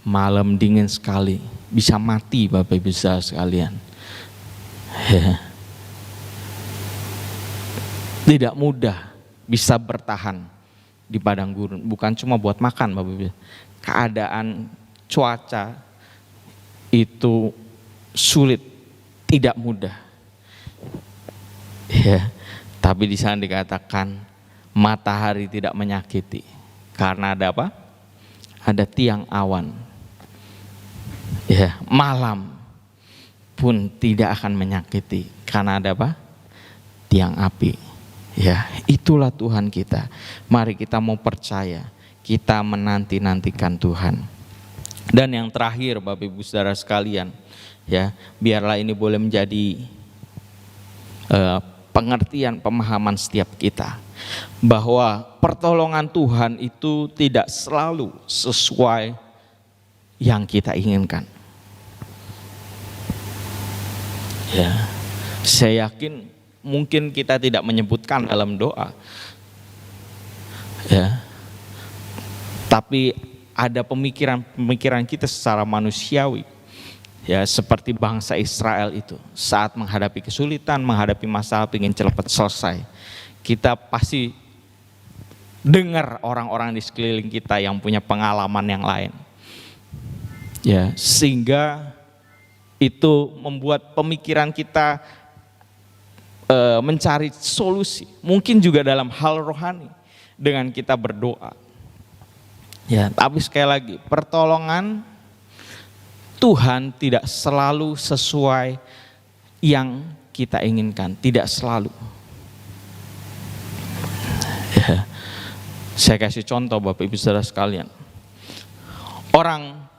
malam dingin sekali, bisa mati Bapak Ibu Saudara sekalian. Ya. Tidak mudah bisa bertahan di padang gurun, bukan cuma buat makan Bapak Ibu. Keadaan cuaca itu sulit, tidak mudah. Ya, tapi di sana dikatakan matahari tidak menyakiti. Karena ada apa? Ada tiang awan. Ya, malam pun tidak akan menyakiti karena ada apa? Tiang api. Ya, itulah Tuhan kita. Mari kita mau percaya, kita menanti-nantikan Tuhan. Dan yang terakhir Bapak Ibu Saudara sekalian, ya, biarlah ini boleh menjadi pengertian, pemahaman setiap kita, bahwa pertolongan Tuhan itu tidak selalu sesuai yang kita inginkan. Ya, saya yakin mungkin kita tidak menyebutkan dalam doa, ya, tapi ada pemikiran kita secara manusiawi, ya, seperti bangsa Israel itu saat menghadapi kesulitan, menghadapi masalah, ingin cepat selesai. Kita pasti dengar orang-orang di sekeliling kita yang punya pengalaman yang lain, ya, sehingga itu membuat pemikiran kita mencari solusi, mungkin juga dalam hal rohani dengan kita berdoa. Ya, tapi sekali lagi, pertolongan Tuhan tidak selalu sesuai yang kita inginkan, tidak selalu. Ya, saya kasih contoh Bapak Ibu Saudara sekalian. Orang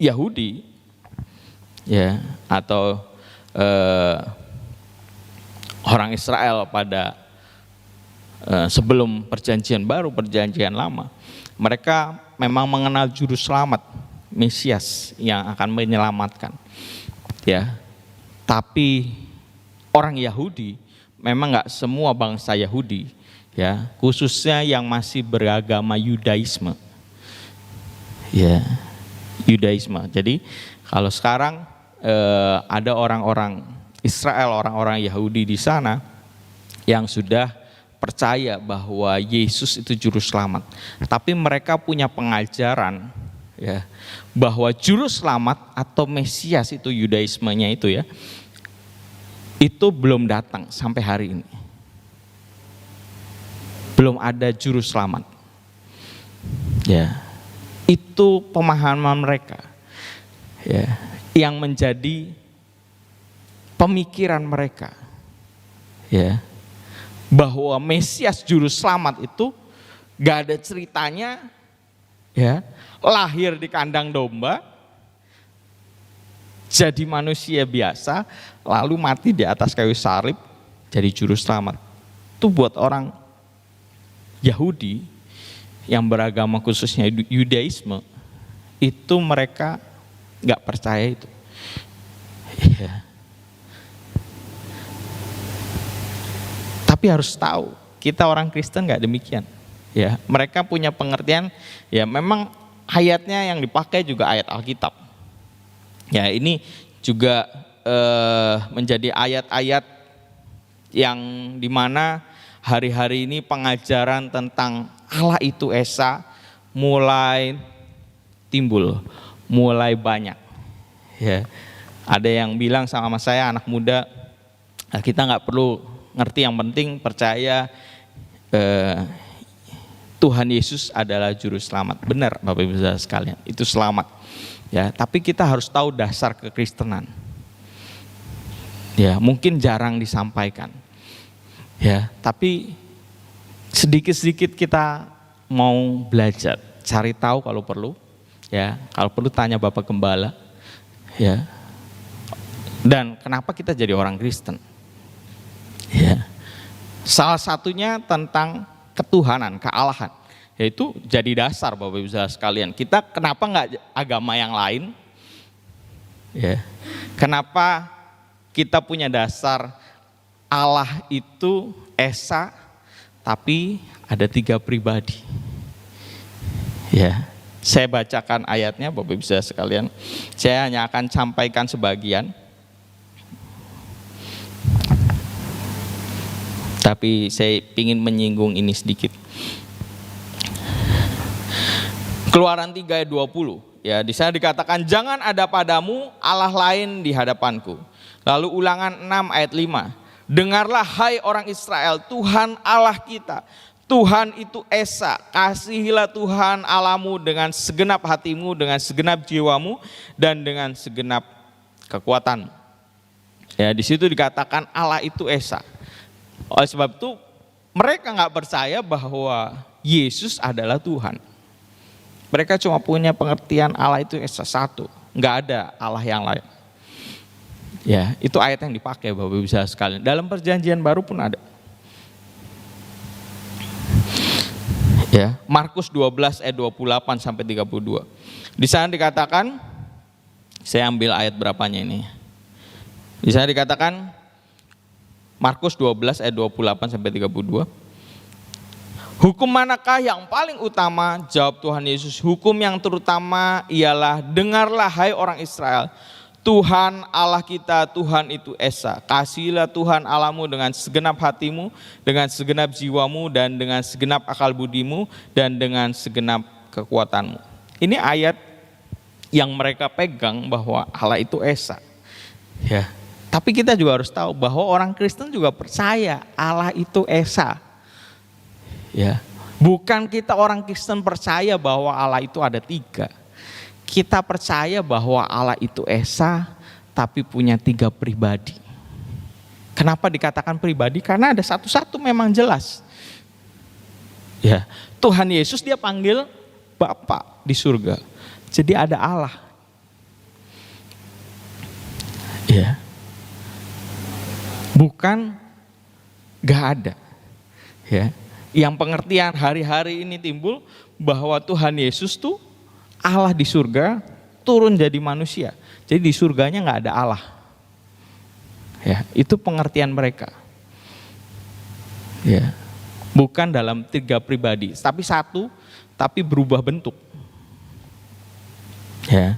Yahudi, ya, atau orang Israel pada sebelum perjanjian baru, perjanjian lama, mereka memang mengenal juru selamat, Mesias yang akan menyelamatkan. Ya, tapi orang Yahudi, memang nggak semua bangsa Yahudi, ya, khususnya yang masih beragama Yudaisme, ya, Yudaisme. Jadi kalau sekarang ada orang-orang Israel, orang-orang Yahudi di sana yang sudah percaya bahwa Yesus itu juru selamat. Tapi mereka punya pengajaran, ya, bahwa juru selamat atau Mesias itu, Yudaismenya itu, ya, itu belum datang sampai hari ini. Belum ada juru selamat. Ya, itu pemahaman mereka, ya, yang menjadi pemikiran mereka, ya, bahwa Mesias juru selamat itu gak ada ceritanya, ya, lahir di kandang domba, jadi manusia biasa, lalu mati di atas kayu salib, jadi juru selamat. Itu buat orang Yahudi yang beragama khususnya Yudaisme, itu mereka gak percaya itu. Ya. Tapi harus tahu, kita orang Kristen nggak demikian. Ya, mereka punya pengertian, ya memang ayatnya yang dipakai juga ayat Alkitab. Ya, ini juga menjadi ayat-ayat yang dimana hari-hari ini pengajaran tentang Allah itu Esa mulai timbul, mulai banyak. Ya, ada yang bilang sama saya, anak muda, kita nggak perlu ngerti, yang penting percaya Tuhan Yesus adalah juru selamat. Benar Bapak Ibu Saudara sekalian, itu selamat. Ya, tapi kita harus tahu dasar kekristenan. Ya, mungkin jarang disampaikan. Ya, tapi sedikit-sedikit kita mau belajar, cari tahu kalau perlu. Ya, kalau perlu tanya Bapak Gembala. Ya. Dan kenapa kita jadi orang Kristen? Ya. Salah satunya tentang ketuhanan, kealahan, yaitu jadi dasar Bapak Ibu Saudara sekalian. Kita kenapa nggak agama yang lain? Ya. Kenapa kita punya dasar Allah itu Esa, tapi ada 3 pribadi? Ya, saya bacakan ayatnya Bapak Ibu Saudara sekalian. Saya hanya akan sampaikan sebagian. Tapi saya ingin menyinggung ini sedikit. Keluaran 3 ayat 20. Ya, di sana dikatakan jangan ada padamu Allah lain di hadapanku. Lalu Ulangan 6 ayat 5. Dengarlah hai orang Israel, Tuhan Allah kita, Tuhan itu Esa. Kasihilah Tuhan Allahmu dengan segenap hatimu, dengan segenap jiwamu, dan dengan segenap kekuatanmu. Ya, di situ dikatakan Allah itu Esa. Oleh sebab itu mereka nggak percaya bahwa Yesus adalah Tuhan. Mereka cuma punya pengertian Allah itu Esa satu, nggak ada Allah yang lain. Ya, itu ayat yang dipakai Bapak Ibu Saudara sekalian. Dalam Perjanjian Baru pun ada. Ya, Markus 12 ayat 28 sampai 32. Di sana dikatakan, saya ambil ayat berapanya ini. Di sana dikatakan Markus 12 ayat 28 sampai 32. Hukum manakah yang paling utama? Jawab Tuhan Yesus, hukum yang terutama ialah dengarlah hai orang Israel, Tuhan Allah kita, Tuhan itu Esa. Kasihilah Tuhan Allahmu dengan segenap hatimu, dengan segenap jiwamu, dan dengan segenap akal budimu, dan dengan segenap kekuatanmu. Ini ayat yang mereka pegang bahwa Allah itu Esa. Ya. Tapi kita juga harus tahu bahwa orang Kristen juga percaya Allah itu Esa. Ya. Bukan kita orang Kristen percaya bahwa Allah itu ada 3. Kita percaya bahwa Allah itu Esa, tapi punya 3 pribadi. Kenapa dikatakan pribadi? Karena ada satu-satu memang jelas. Ya, Tuhan Yesus dia panggil Bapa di surga. Jadi ada Allah. Ya. Bukan gak ada. Ya. Yang pengertian hari-hari ini timbul bahwa Tuhan Yesus tuh Allah di surga turun jadi manusia. Jadi di surganya nggak ada Allah. Ya, itu pengertian mereka. Ya, bukan dalam 3 pribadi, tapi satu, tapi berubah bentuk. Ya,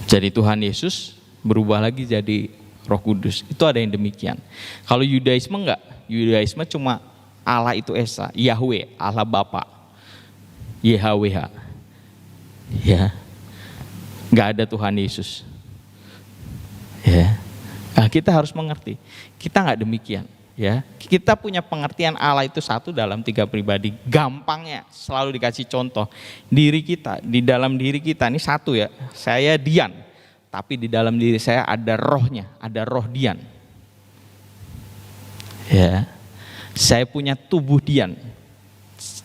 jadi Tuhan Yesus berubah lagi jadi Roh Kudus. Itu ada yang demikian. Kalau Yudaisme enggak, Yudaisme cuma Allah itu Esa, Yahweh, Allah Bapa, YHWH. Ya, nggak ada Tuhan Yesus. Ya, nah, kita harus mengerti. Kita nggak demikian. Ya, kita punya pengertian Allah itu satu dalam 3 pribadi. Gampangnya selalu dikasih contoh. Diri kita, di dalam diri kita ini satu ya. Saya Dian. Tapi di dalam diri saya ada rohnya, ada roh Dian. Ya, saya punya tubuh Dian,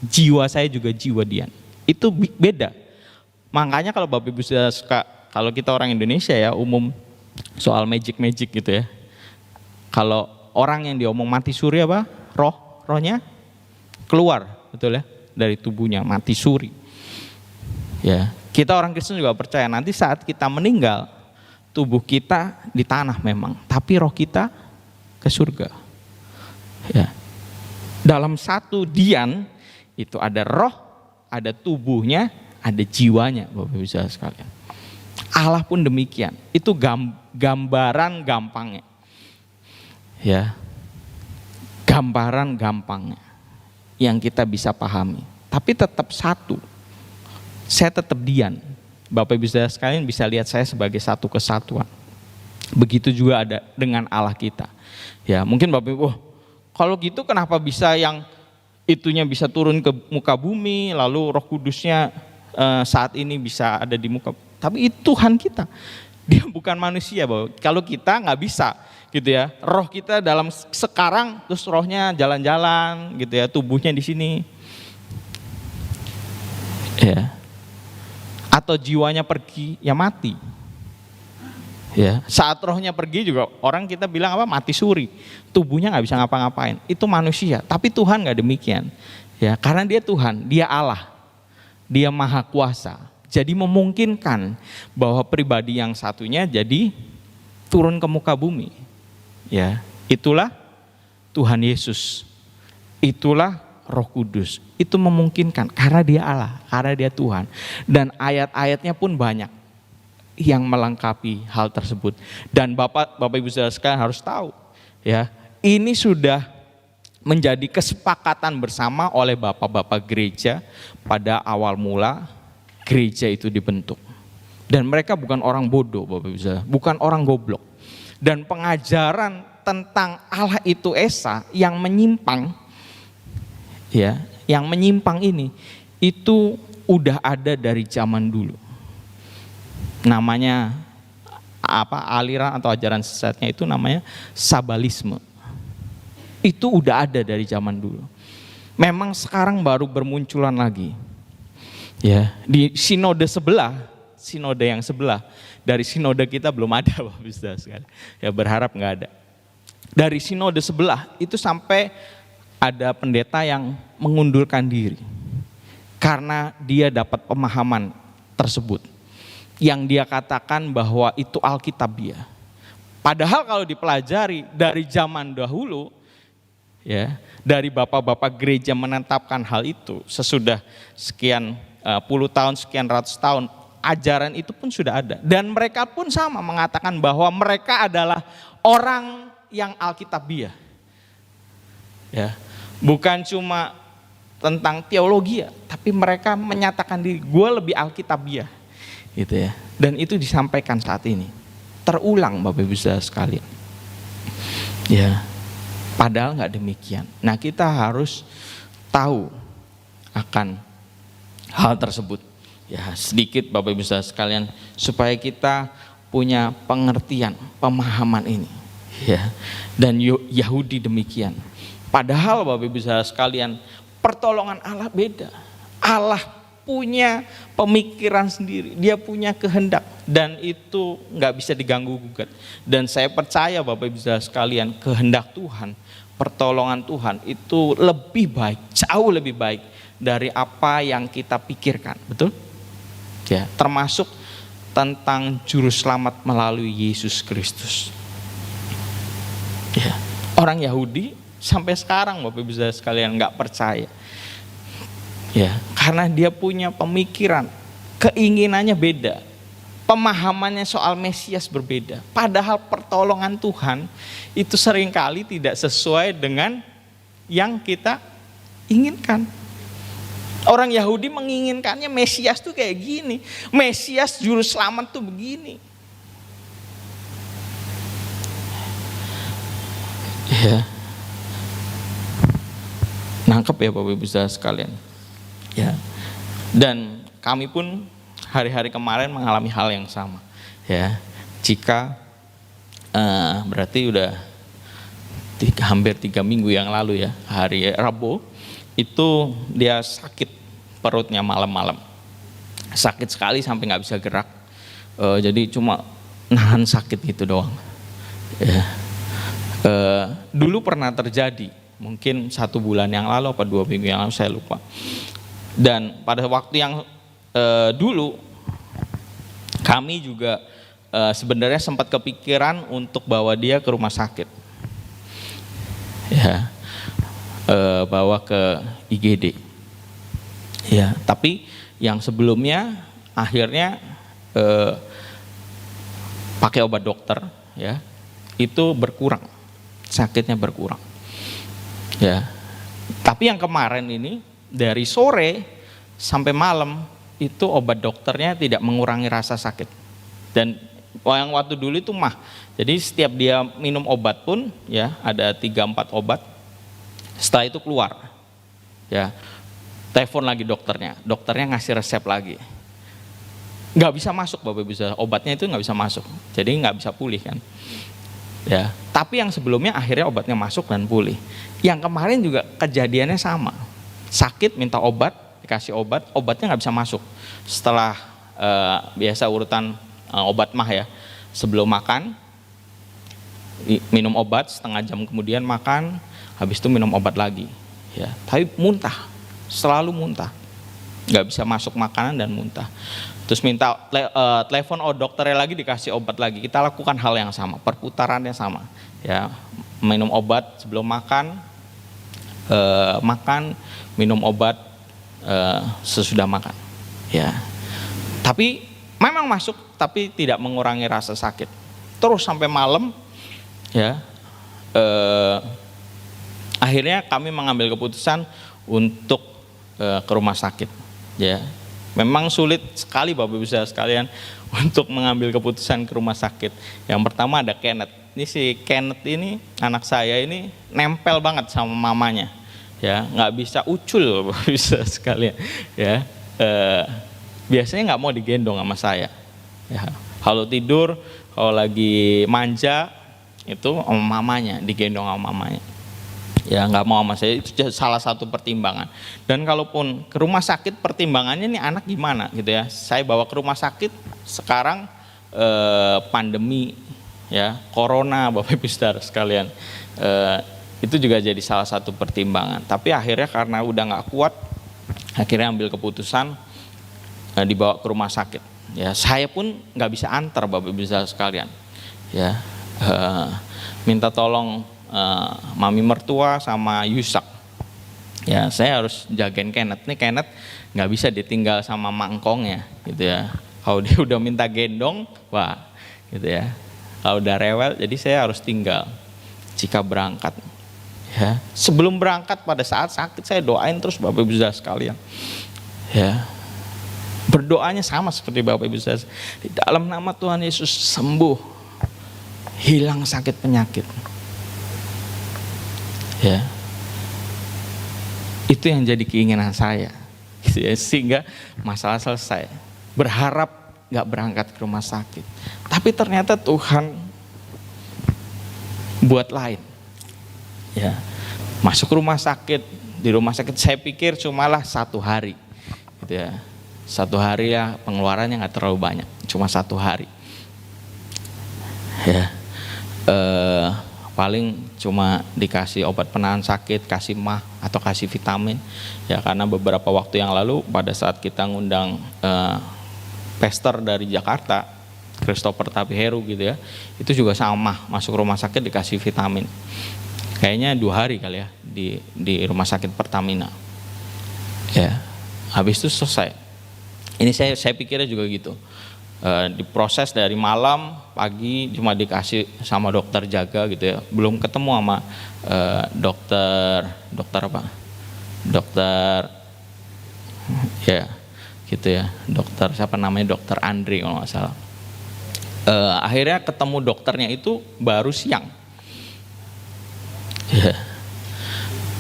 jiwa saya juga jiwa Dian. Itu beda. Makanya kalau Bapak Ibu suka, kalau kita orang Indonesia ya umum soal magic gitu ya. Kalau orang yang diomong mati suri apa? Rohnya keluar, betul ya, dari tubuhnya mati suri. Ya, kita orang Kristen juga percaya nanti saat kita meninggal, tubuh kita di tanah memang, tapi roh kita ke surga. Ya. Dalam satu dian itu ada roh, ada tubuhnya, ada jiwanya, Bapak Ibu Saudara sekalian. Allah pun demikian. Itu gambaran gampangnya. Ya. Gambaran gampangnya yang kita bisa pahami. Tapi tetap satu. Saya tetap dian. Bapak Ibu Saudara sekalian bisa lihat saya sebagai satu kesatuan. Begitu juga ada dengan Allah kita. Ya, mungkin Bapak Ibu, kalau gitu kenapa bisa yang itunya bisa turun ke muka bumi, lalu Roh Kudusnya saat ini bisa ada di muka. Tapi itu Tuhan kita. Dia bukan manusia, Bapak. Kalau kita nggak bisa gitu ya. Roh kita dalam sekarang terus rohnya jalan-jalan gitu ya, tubuhnya di sini. Ya. Atau jiwanya pergi, ya mati. Ya, saat rohnya pergi juga orang kita bilang apa? Mati suri. Tubuhnya nggak bisa ngapa-ngapain. Itu manusia, tapi Tuhan nggak demikian. Ya, karena Dia Tuhan, Dia Allah, Dia Maha Kuasa. Jadi memungkinkan bahwa pribadi yang satunya jadi turun ke muka bumi. Ya, itulah Tuhan Yesus. Itulah Roh Kudus. Itu memungkinkan karena Dia Allah, karena Dia Tuhan. Dan ayat-ayatnya pun banyak yang melengkapi hal tersebut. Dan Bapak Ibu Saudara sekalian harus tahu, ya, ini sudah menjadi kesepakatan bersama oleh bapak-bapak gereja pada awal mula gereja itu dibentuk. Dan mereka bukan orang bodoh, Bapak Ibu Saudara, bukan orang goblok. Dan pengajaran tentang Allah itu Esa yang menyimpang, ya, yang menyimpang ini itu udah ada dari zaman dulu. Namanya apa, aliran atau ajaran sesatnya itu namanya sabalisme. Itu udah ada dari zaman dulu. Memang sekarang baru bermunculan lagi. Ya, di sinode sebelah, sinode yang sebelah dari sinode kita belum ada, Bapak Ibu Saudara sekalian. Ya, berharap nggak ada. Dari sinode sebelah itu sampai ada pendeta yang mengundurkan diri karena dia dapat pemahaman tersebut. Yang dia katakan bahwa itu Alkitabiah. Padahal kalau dipelajari dari zaman dahulu, ya, dari bapak-bapak gereja menetapkan hal itu sesudah sekian puluh tahun, sekian ratus tahun, ajaran itu pun sudah ada. Dan mereka pun sama mengatakan bahwa mereka adalah orang yang Alkitabiah. Ya, bukan cuma tentang teologi, tapi mereka menyatakan diri, gue lebih Alkitabiah. Gitu ya. Dan itu disampaikan saat ini. Terulang Bapak Ibu Saudara sekalian. Ya. Padahal nggak demikian. Nah, kita harus tahu akan hal tersebut. Ya, sedikit Bapak Ibu Saudara sekalian supaya kita punya pengertian, pemahaman ini. Ya. Dan Yahudi demikian. Padahal Bapak Ibu Saudara sekalian, pertolongan Allah beda. Allah punya pemikiran sendiri, Dia punya kehendak, dan itu nggak bisa diganggu gugat. Dan saya percaya Bapak Ibu Saudara sekalian, kehendak Tuhan, pertolongan Tuhan itu lebih baik, jauh lebih baik dari apa yang kita pikirkan, betul? Ya, termasuk tentang juru selamat melalui Yesus Kristus. Ya, orang Yahudi sampai sekarang Bapak Ibu Saudara sekalian nggak percaya. Ya, karena dia punya pemikiran, keinginannya beda, pemahamannya soal Mesias berbeda. Padahal pertolongan Tuhan itu seringkali tidak sesuai dengan yang kita inginkan. Orang Yahudi menginginkannya Mesias tuh kayak gini, Mesias juru selamat tuh begini. Ya, nangkep ya Bapak Ibu Saudara sekalian. Ya, dan kami pun hari-hari kemarin mengalami hal yang sama. Ya, jika berarti udah hampir 3 minggu yang lalu ya, hari Rabu itu dia sakit perutnya malam-malam, sakit sekali sampai nggak bisa gerak. Jadi cuma nahan sakit gitu doang. Ya. Dulu pernah terjadi, mungkin 1 bulan yang lalu apa 2 minggu yang lalu saya lupa. Dan pada waktu yang dulu kami juga sebenarnya sempat kepikiran untuk bawa dia ke rumah sakit. Ya, bawa ke IGD. Ya, tapi yang sebelumnya akhirnya pakai obat dokter, ya, itu berkurang, sakitnya berkurang. Ya, tapi yang kemarin ini dari sore sampai malam itu obat dokternya tidak mengurangi rasa sakit. Dan yang waktu dulu itu mah, jadi setiap dia minum obat pun, ya, ada 3-4 obat, setelah itu keluar, ya, telepon lagi dokternya ngasih resep lagi, nggak bisa masuk Bapak Ibu Saudara, obatnya itu nggak bisa masuk, jadi nggak bisa pulih kan, ya. Tapi yang sebelumnya akhirnya obatnya masuk dan pulih. Yang kemarin juga kejadiannya sama, sakit minta obat, dikasih obat, obatnya nggak bisa masuk. Setelah biasa urutan obat mah ya, sebelum makan minum obat, setengah jam kemudian makan, habis itu minum obat lagi, ya. Tapi muntah, selalu muntah, nggak bisa masuk makanan dan muntah. Terus minta telepon dokternya lagi, dikasih obat lagi. Kita lakukan hal yang sama, perputarannya sama, ya. Minum obat sebelum makan, minum obat sesudah makan, ya. Tapi memang masuk, tapi tidak mengurangi rasa sakit. Terus sampai malam, ya. Akhirnya kami mengambil keputusan untuk ke rumah sakit, ya. Memang sulit sekali Bapak Ibu Saudara sekalian untuk mengambil keputusan ke rumah sakit. Yang pertama ada Kenneth. Ini si Kenneth ini, anak saya ini nempel banget sama mamanya, ya, nggak bisa ucul Bapak Ibu Saudara sekalian, ya. Biasanya nggak mau digendong sama saya, ya. Kalau tidur, kalau lagi manja itu sama mamanya, digendong sama mamanya, ya, nggak mau sama saya. Itu salah satu pertimbangan. Dan kalaupun ke rumah sakit, pertimbangannya nih anak gimana gitu ya. Saya bawa ke rumah sakit sekarang pandemi, ya, corona Bapak Ibu Saudara sekalian, itu juga jadi salah satu pertimbangan. Tapi akhirnya karena udah nggak kuat, akhirnya ambil keputusan dibawa ke rumah sakit, ya. Saya pun nggak bisa antar Bapak Ibu Saudara sekalian, ya. Minta tolong mami mertua sama Yusak, ya. Saya harus jagain Kenneth. Nih Kenneth nggak bisa ditinggal sama mangkongnya, gitu ya. Kalau dia udah minta gendong, wah, gitu ya. Kalau udah rewel, jadi saya harus tinggal jika berangkat, ya. Sebelum berangkat, pada saat sakit, saya doain terus Bapak Ibu Saudara sekalian, ya. Berdoanya sama seperti Bapak Ibu Saudara, di dalam nama Tuhan Yesus sembuh, hilang sakit penyakit, ya. Itu yang jadi keinginan saya, gitu ya, sehingga masalah selesai. Berharap gak berangkat ke rumah sakit, tapi ternyata Tuhan buat lain, ya. Masuk rumah sakit, di rumah sakit saya pikir cumalah 1 hari, gitu ya. 1 hari ya, pengeluarannya gak terlalu banyak, cuma 1 hari, ya. Paling cuma dikasih obat penahan sakit, kasih mah atau kasih vitamin, ya. Karena beberapa waktu yang lalu pada saat kita ngundang pastor dari Jakarta, Christopher Tapiheru gitu ya, itu juga sama, masuk rumah sakit dikasih vitamin, kayaknya 2 hari kali ya di rumah sakit Pertamina, ya. Habis itu selesai. Ini saya pikirnya juga gitu. Diproses dari malam, pagi cuma dikasih sama dokter jaga gitu ya, belum ketemu sama dokter apa, dokter, ya gitu ya, dokter siapa namanya, dokter Andri kalau nggak salah. Akhirnya ketemu dokternya itu baru siang, ya.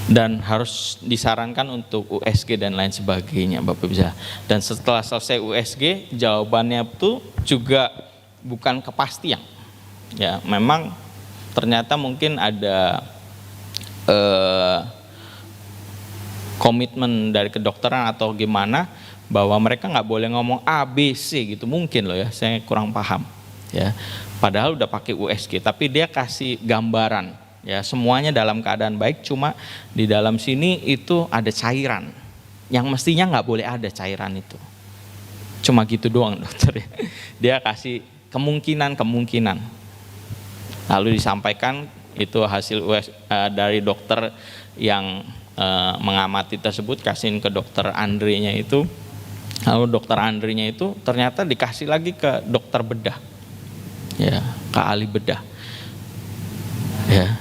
Dan harus disarankan untuk USG dan lain sebagainya Bapak bisa. Dan setelah selesai USG, jawabannya itu juga bukan kepastian, ya. Memang ternyata mungkin ada komitmen dari kedokteran atau gimana, bahwa mereka nggak boleh ngomong A, B, C gitu, mungkin loh ya, saya kurang paham, ya. Padahal udah pakai USG, tapi dia kasih gambaran, ya, semuanya dalam keadaan baik, cuma di dalam sini itu ada cairan yang mestinya nggak boleh ada cairan itu. Cuma gitu doang dokter, ya. Dia kasih kemungkinan. Lalu disampaikan itu hasil dari dokter yang mengamati tersebut, kasihin ke dokter Andre-nya itu. Lalu dokter Andre-nya itu ternyata dikasih lagi ke dokter bedah, ya, ke ahli bedah. Ya,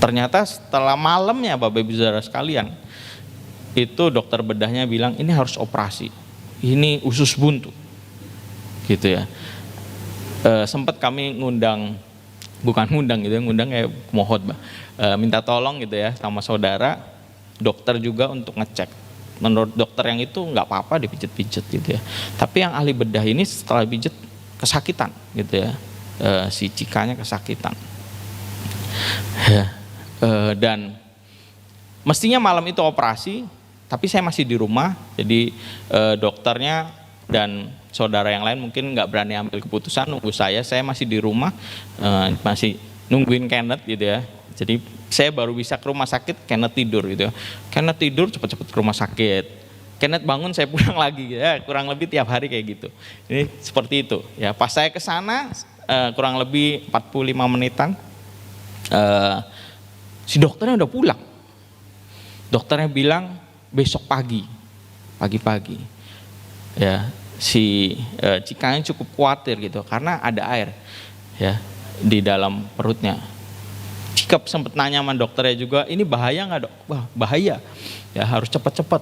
ternyata setelah malamnya Bapak Ibu Saudara sekalian, itu dokter bedahnya bilang ini harus operasi, ini usus buntu, gitu ya. Sempat kami ngundang kayak mohon, minta tolong gitu ya sama saudara dokter juga untuk ngecek. Menurut dokter yang itu nggak apa-apa dipijit-pijit gitu ya. Tapi yang ahli bedah ini setelah pijit kesakitan gitu ya, si Cikanya kesakitan. Dan mestinya malam itu operasi, tapi saya masih di rumah. Jadi dokternya dan saudara yang lain mungkin nggak berani ambil keputusan, nunggu saya masih di rumah, masih nungguin Kenneth gitu ya. Jadi saya baru bisa ke rumah sakit, Kenneth tidur gitu ya. Kenneth tidur cepet-cepet ke rumah sakit, Kenneth bangun saya pulang lagi ya, kurang lebih tiap hari kayak gitu. Ini seperti itu ya. Pas saya ke sana kurang lebih 45 menitan, si dokternya udah pulang. Dokternya bilang besok pagi-pagi ya. Si Cikanya cukup khawatir gitu karena ada air ya di dalam perutnya. Cika sempat nanya sama dokternya juga, ini bahaya nggak dok? Wah bahaya, ya harus cepat-cepat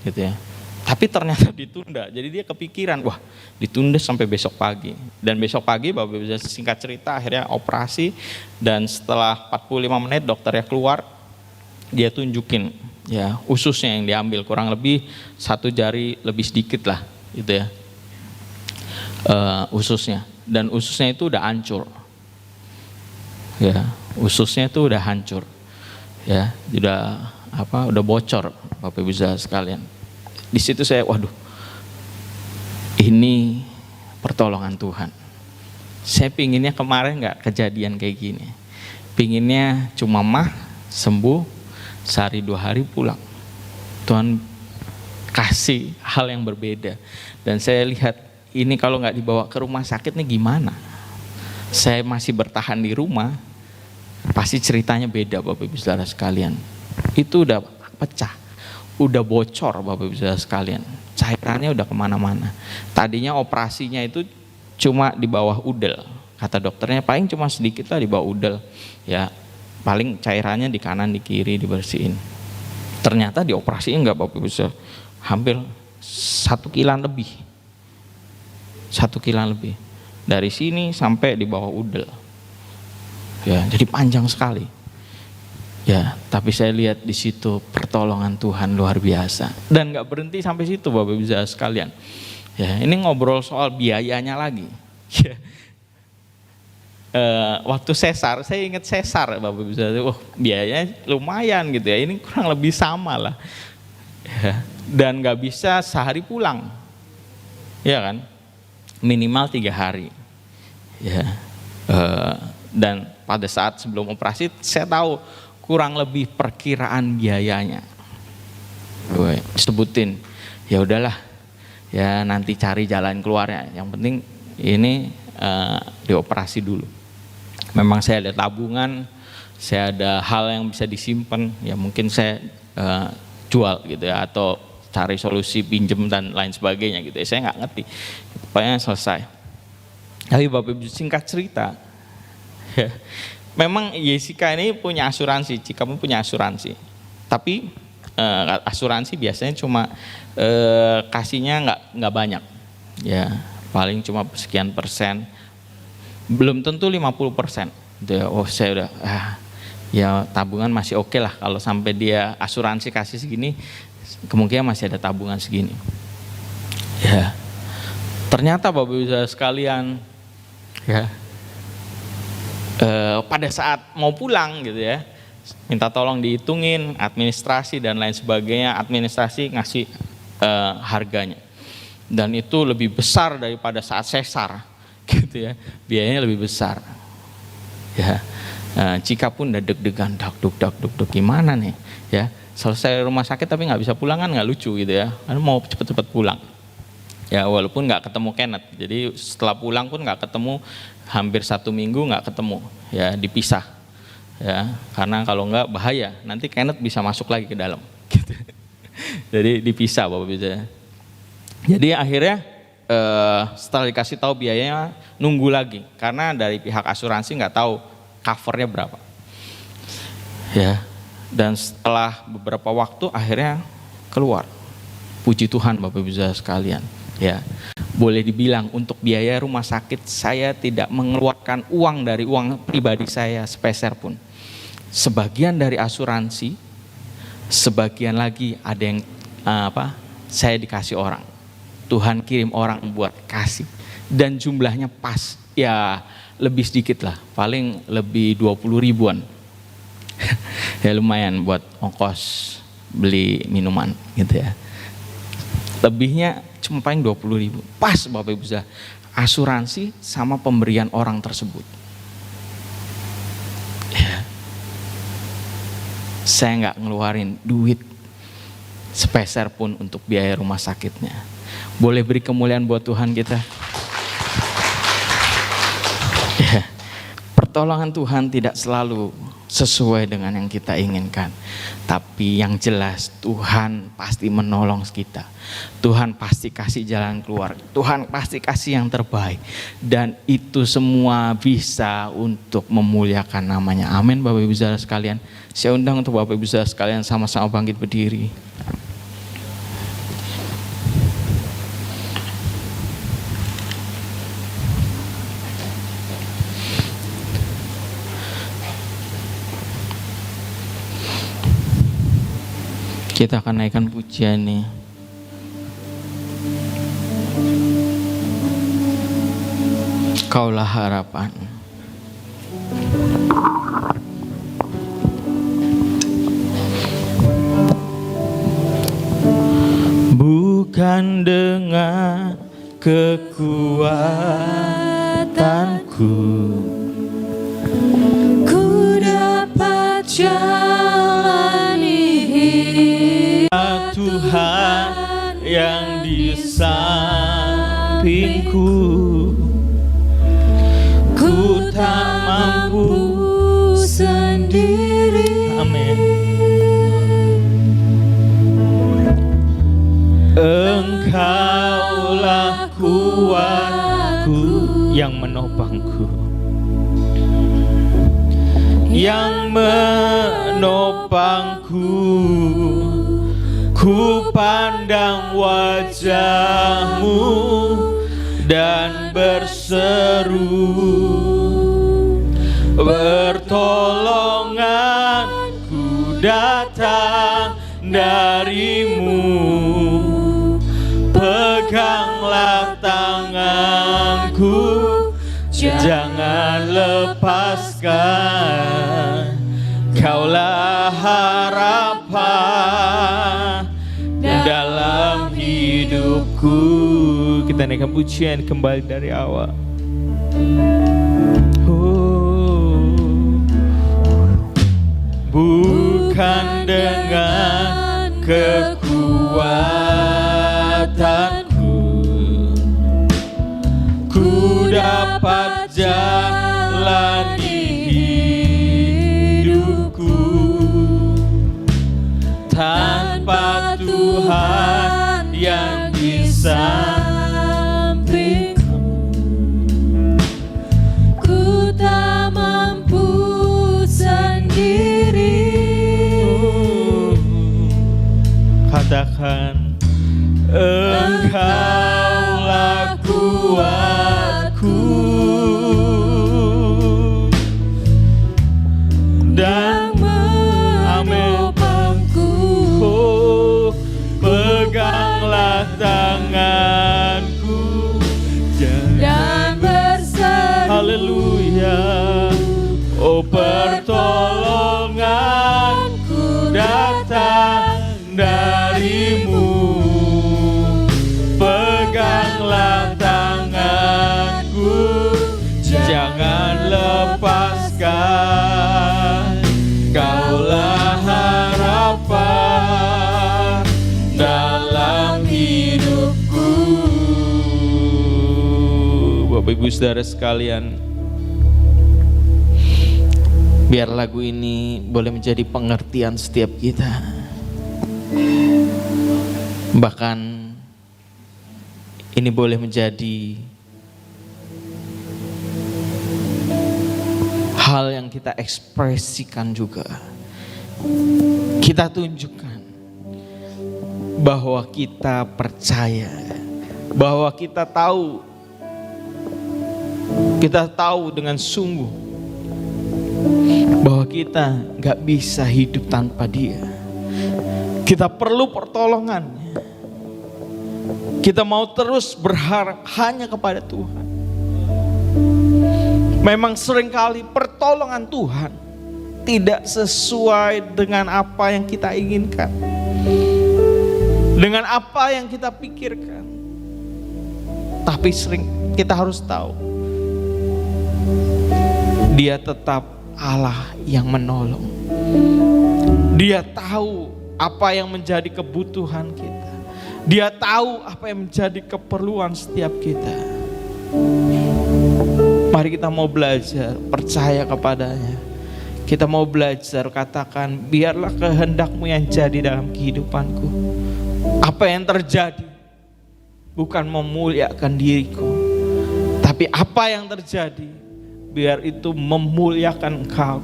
gitu ya. Tapi ternyata ditunda, jadi dia kepikiran, wah ditunda sampai besok pagi. Dan besok pagi Bapak bisa singkat cerita akhirnya operasi, dan setelah 45 menit dokternya keluar, dia tunjukin ya ususnya yang diambil kurang lebih 1 jari lebih sedikit lah gitu ya. Ususnya, dan ususnya itu udah hancur ya, ususnya itu udah hancur ya, udah bocor Bapak Ibu sekalian. Di situ saya waduh, ini pertolongan Tuhan. Saya pinginnya kemarin nggak kejadian kayak gini, pinginnya cuma sembuh sehari 2 hari pulang. Tuhan kasih hal yang berbeda, dan saya lihat ini kalau nggak dibawa ke rumah sakit nih gimana? Saya masih bertahan di rumah, pasti ceritanya beda Bapak Ibu Saudara sekalian. Itu udah pecah, udah bocor Bapak Ibu Saudara sekalian. Cairannya udah kemana-mana. Tadinya operasinya itu cuma di bawah udel, kata dokternya paling cuma sedikit lah di bawah udel. Ya paling cairannya di kanan di kiri dibersihin. Ternyata dioperasiin enggak Bapak Ibu Saudara, hampir 1 kilan lebih. 1 kilan lebih. Dari sini sampai di bawah udel. Ya, jadi panjang sekali. Ya, tapi saya lihat di situ pertolongan Tuhan luar biasa. Dan nggak berhenti sampai situ Bapak Ibu sekalian. Ya, ini ngobrol soal biayanya lagi. Ya. Waktu sesar, saya ingat sesar Bapak Ibu sekalian. Oh, biayanya lumayan gitu ya. Ini kurang lebih sama lah. Ya. Dan nggak bisa sehari pulang. Ya kan? Minimal 3 hari ya, dan pada saat sebelum operasi saya tahu kurang lebih perkiraan biayanya. Gue sebutin, ya udahlah ya nanti cari jalan keluarnya, yang penting ini dioperasi dulu. Memang saya ada tabungan, saya ada hal yang bisa disimpan, ya mungkin saya jual gitu ya, atau cari solusi pinjem dan lain sebagainya gitu ya, saya nggak ngerti, pokoknya selesai. Tapi Bapak Ibu singkat cerita, ya, memang Jessica ini punya asuransi, Cika pun punya asuransi, tapi asuransi biasanya cuma kasihnya nggak banyak, ya paling cuma sekian persen, belum tentu 50%. Gitu ya. Oh saya udah, ya tabungan masih oke lah, kalau sampai dia asuransi kasih segini, kemungkinan masih ada tabungan segini. Ya, ternyata Bapak Ibu sekalian, ya, pada saat mau pulang gitu ya, minta tolong dihitungin administrasi dan lain sebagainya. Administrasi ngasih harganya, dan itu lebih besar daripada saat sesar, gitu ya, biayanya lebih besar. Ya, Cika pun udah deg-degan, duk gimana nih, ya. Selesai rumah sakit tapi nggak bisa pulang kan nggak lucu gitu ya, kan mau cepet-cepet pulang. Ya walaupun nggak ketemu Kenneth, jadi setelah pulang pun nggak ketemu, hampir 1 minggu nggak ketemu, ya dipisah, ya karena kalau nggak bahaya nanti Kenneth bisa masuk lagi ke dalam. Gitu. Jadi dipisah Bapak Ibu. Jadi akhirnya setelah dikasih tahu biayanya nunggu lagi karena dari pihak asuransi nggak tahu covernya berapa. Ya. Dan setelah beberapa waktu akhirnya keluar. Puji Tuhan Bapak Ibu sekalian. Ya. Boleh dibilang untuk biaya rumah sakit saya tidak mengeluarkan uang dari uang pribadi saya sepeser pun. Sebagian dari asuransi, sebagian lagi ada yang saya dikasih orang. Tuhan kirim orang buat kasih dan jumlahnya pas, ya lebih sedikit lah, paling lebih 20 ribuan. Ya lumayan buat ongkos beli minuman gitu ya. Lebihnya cuma paling 20 ribu. Pas Bapak Ibu asuransi sama pemberian orang tersebut. Ya. Saya nggak ngeluarin duit sepeser pun untuk biaya rumah sakitnya. Boleh beri kemuliaan buat Tuhan kita. Ya. Pertolongan Tuhan tidak selalu sesuai dengan yang kita inginkan. Tapi yang jelas Tuhan pasti menolong kita. Tuhan pasti kasih jalan keluar. Tuhan pasti kasih yang terbaik. Dan itu semua bisa untuk memuliakan namanya. Amin Bapak Ibu saudara sekalian. Saya undang untuk Bapak Ibu saudara sekalian sama-sama bangkit berdiri. Kita akan naikkan pujian nih. Kaulah harapan. Bukan dengan kekuatanku Ku dapat jalani Tuhan yang di sampingku. Ku tak mampu sendiri. Amin. Engkaulah kuatku yang menopangku, yang menopangku. Ku pandang wajah-Mu dan berseru, pertolonganku datang dari-Mu. Peganglah tanganku, jangan lepaskan. Kaulah harapan dalam hidupku. Kita naikkan pujian kembali dari awal. Bukan dengan kekuatanku ku dapat jalani hidupku. Tanpa Tuhan yang di sampingku, Ku tak mampu sendiri. Katakan, Engkaulah kuatku dan peganglah tanganku dan berseru. Haleluya. Oh, pertolonganku datang dari-Mu. Peganglah tanganku, jangan lepaskan. Kaulah harapan dalam hidupku. Bapak Ibu saudara sekalian, biar lagu ini boleh menjadi pengertian setiap kita. Bahkan ini boleh menjadi hal yang kita ekspresikan juga. Kita tunjukkan bahwa kita percaya, bahwa kita tahu dengan sungguh bahwa kita gak bisa hidup tanpa Dia. Kita perlu pertolongannya. Kita mau terus berharap hanya kepada Tuhan. Memang seringkali pertolongan Tuhan tidak sesuai dengan apa yang kita inginkan, dengan apa yang kita pikirkan. Tapi sering kita harus tahu, Dia tetap Allah yang menolong. Dia tahu apa yang menjadi kebutuhan kita. Dia tahu apa yang menjadi keperluan setiap kita. Mari kita mau belajar percaya kepadanya. Kita mau belajar katakan, biarlah kehendak-Mu yang jadi dalam kehidupanku. Apa yang terjadi bukan memuliakan diriku, tapi apa yang terjadi biar itu memuliakan Engkau,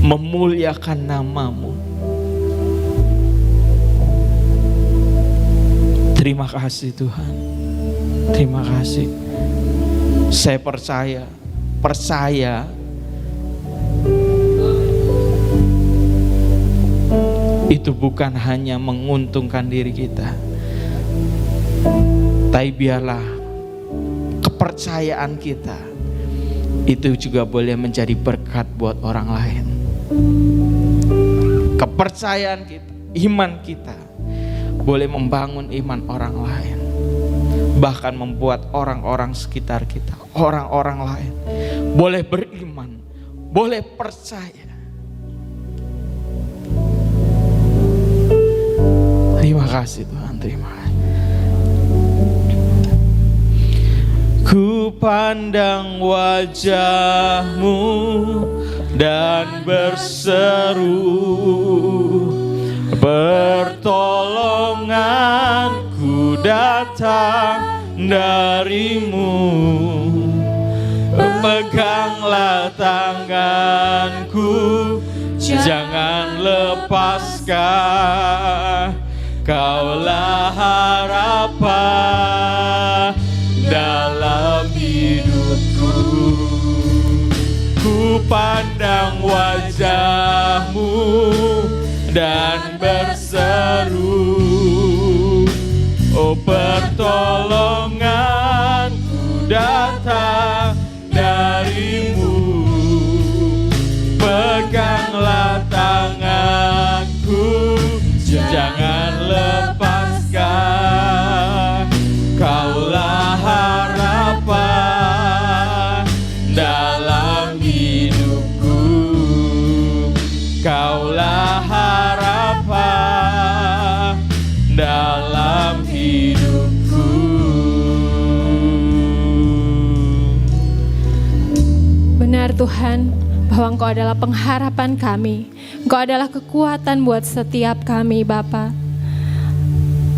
memuliakan nama-Mu. Terima kasih Tuhan, terima kasih. Saya percaya itu bukan hanya menguntungkan diri kita, tapi biarlah kepercayaan kita itu juga boleh menjadi berkat buat orang lain. Kepercayaan kita, iman kita boleh membangun iman orang lain, bahkan membuat orang-orang sekitar kita, orang-orang lain boleh beriman, boleh percaya. Terima kasih Tuhan, terima kasih. Ku pandang wajah-Mu dan berseru, pertolonganku datang dari-Mu. Peganglah tanganku, jangan lepaskan. Kaulah harapan dalam hidupku. Ku pandang wajah-Mu dan berseru, oh pertolonganku datang dari-Mu. Peganglah tanganku, jangan lepaskan. Kaulah harapan dalam hidupku. Kaulah harapan dalam hidupku. Benar Tuhan, bahwa Engkau adalah pengharapan kami. Engkau adalah kekuatan buat setiap kami Bapa.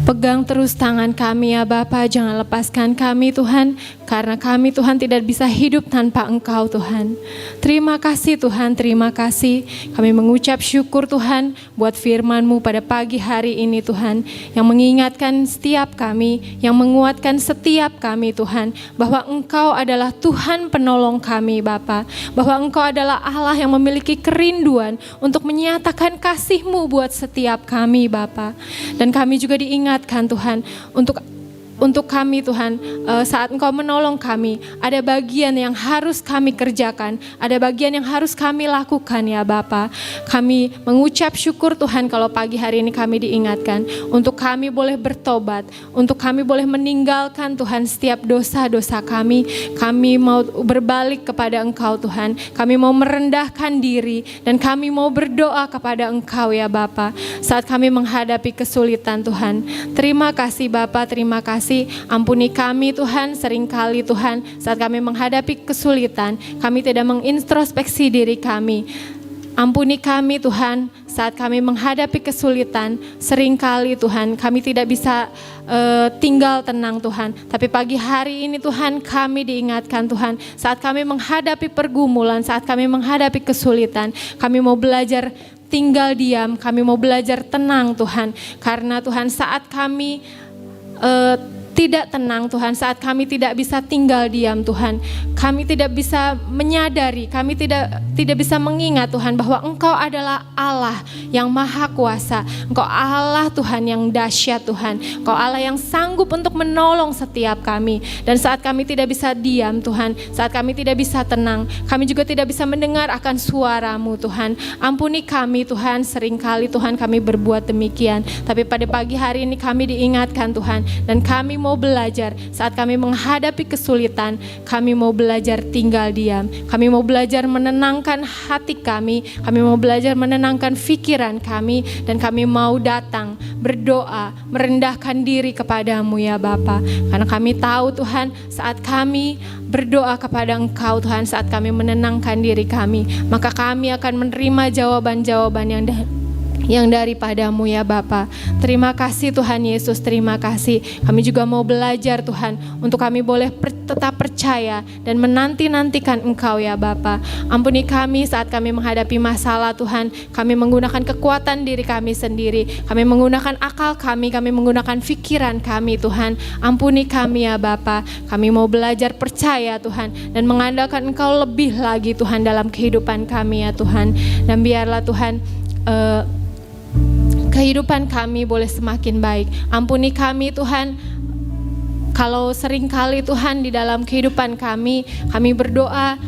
Pegang terus tangan kami ya Bapa, jangan lepaskan kami Tuhan, karena kami Tuhan tidak bisa hidup tanpa Engkau Tuhan. Terima kasih Tuhan, terima kasih. Kami mengucap syukur Tuhan buat firman-Mu pada pagi hari ini Tuhan, yang mengingatkan setiap kami, yang menguatkan setiap kami Tuhan, bahwa Engkau adalah Tuhan penolong kami Bapa, bahwa Engkau adalah Allah yang memiliki kerinduan untuk menyatakan kasih-Mu buat setiap kami Bapa. Dan kami juga diingatkan Tuhan untuk kami Tuhan, saat Engkau menolong kami, ada bagian yang harus kami kerjakan, ada bagian yang harus kami lakukan ya Bapa. Kami mengucap syukur Tuhan kalau pagi hari ini kami diingatkan untuk kami boleh bertobat, untuk kami boleh meninggalkan Tuhan setiap dosa-dosa kami. Kami mau berbalik kepada Engkau Tuhan, kami mau merendahkan diri dan kami mau berdoa kepada Engkau ya Bapa saat kami menghadapi kesulitan Tuhan. Terima kasih Bapa, terima kasih. Ampuni kami Tuhan, seringkali Tuhan saat kami menghadapi kesulitan, kami tidak mengintrospeksi diri kami. Ampuni kami Tuhan, saat kami menghadapi kesulitan, seringkali Tuhan kami tidak bisa tinggal tenang Tuhan. Tapi pagi hari ini Tuhan, kami diingatkan Tuhan, saat kami menghadapi pergumulan, saat kami menghadapi kesulitan, kami mau belajar tinggal diam, kami mau belajar tenang Tuhan. Karena Tuhan, saat kami tidak tenang Tuhan, saat kami tidak bisa tinggal diam Tuhan, kami tidak bisa menyadari, kami tidak bisa mengingat Tuhan bahwa Engkau adalah Allah yang maha kuasa, Engkau Allah Tuhan yang dahsyat Tuhan, Engkau Allah yang sanggup untuk menolong setiap kami. Dan saat kami tidak bisa diam Tuhan, saat kami tidak bisa tenang, kami juga tidak bisa mendengar akan suara-Mu Tuhan. Ampuni kami Tuhan, seringkali Tuhan kami berbuat demikian. Tapi pada pagi hari ini kami diingatkan Tuhan, dan kami mau belajar saat kami menghadapi kesulitan, kami mau belajar tinggal diam, kami mau belajar menenangkan hati kami mau belajar menenangkan pikiran kami, dan kami mau datang berdoa, merendahkan diri kepadamu ya Bapa. Karena kami tahu Tuhan, saat kami berdoa kepada Engkau Tuhan, saat kami menenangkan diri kami, maka kami akan menerima jawaban-jawaban yang daripada-Mu ya Bapa. Terima kasih Tuhan Yesus, terima kasih. Kami juga mau belajar Tuhan, untuk kami boleh tetap percaya dan menanti-nantikan Engkau ya Bapa. Ampuni kami saat kami menghadapi masalah Tuhan, kami menggunakan kekuatan diri kami sendiri, kami menggunakan akal kami menggunakan pikiran kami Tuhan. Ampuni kami ya Bapa. Kami mau belajar percaya Tuhan, dan mengandalkan Engkau lebih lagi Tuhan dalam kehidupan kami ya Tuhan. Dan biarlah Tuhan kehidupan kami boleh semakin baik. Ampuni kami Tuhan, kalau seringkali Tuhan di dalam kehidupan kami berdoa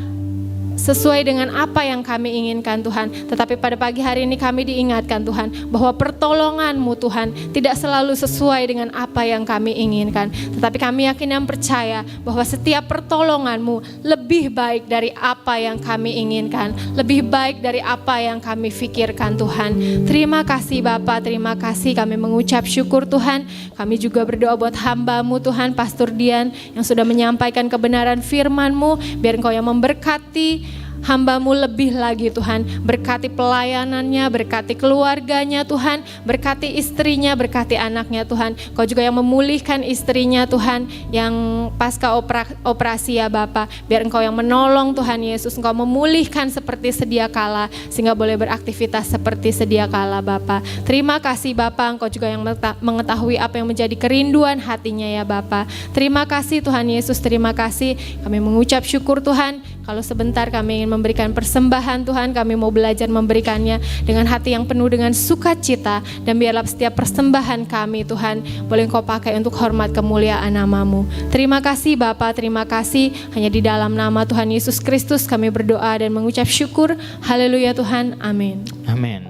sesuai dengan apa yang kami inginkan Tuhan. Tetapi pada pagi hari ini kami diingatkan Tuhan, bahwa pertolongan-Mu Tuhan tidak selalu sesuai dengan apa yang kami inginkan. Tetapi kami yakin dan percaya bahwa setiap pertolongan-Mu lebih baik dari apa yang kami inginkan, lebih baik dari apa yang kami pikirkan Tuhan. Terima kasih Bapa, terima kasih, kami mengucap syukur Tuhan. Kami juga berdoa buat hamba-Mu Tuhan, Pastor Dian, yang sudah menyampaikan kebenaran firman-Mu. Biar Engkau yang memberkati hamba-Mu lebih lagi Tuhan. Berkati pelayanannya, berkati keluarganya Tuhan, berkati istrinya, berkati anaknya Tuhan. Kau juga yang memulihkan istrinya Tuhan, yang pasca operasi ya Bapa. Biar Engkau yang menolong Tuhan Yesus, Engkau memulihkan seperti sedia kala, sehingga boleh beraktivitas seperti sedia kala Bapa. Terima kasih Bapa, Engkau juga yang mengetahui apa yang menjadi kerinduan hatinya ya Bapa. Terima kasih Tuhan Yesus, terima kasih. Kami mengucap syukur Tuhan. Kalau sebentar kami ingin memberikan persembahan Tuhan, kami mau belajar memberikannya dengan hati yang penuh dengan sukacita. Dan biarlah setiap persembahan kami Tuhan boleh Engkau pakai untuk hormat kemuliaan nama-Mu. Terima kasih Bapa, terima kasih. Hanya di dalam nama Tuhan Yesus Kristus kami berdoa dan mengucap syukur. Haleluya Tuhan, amin. Amin.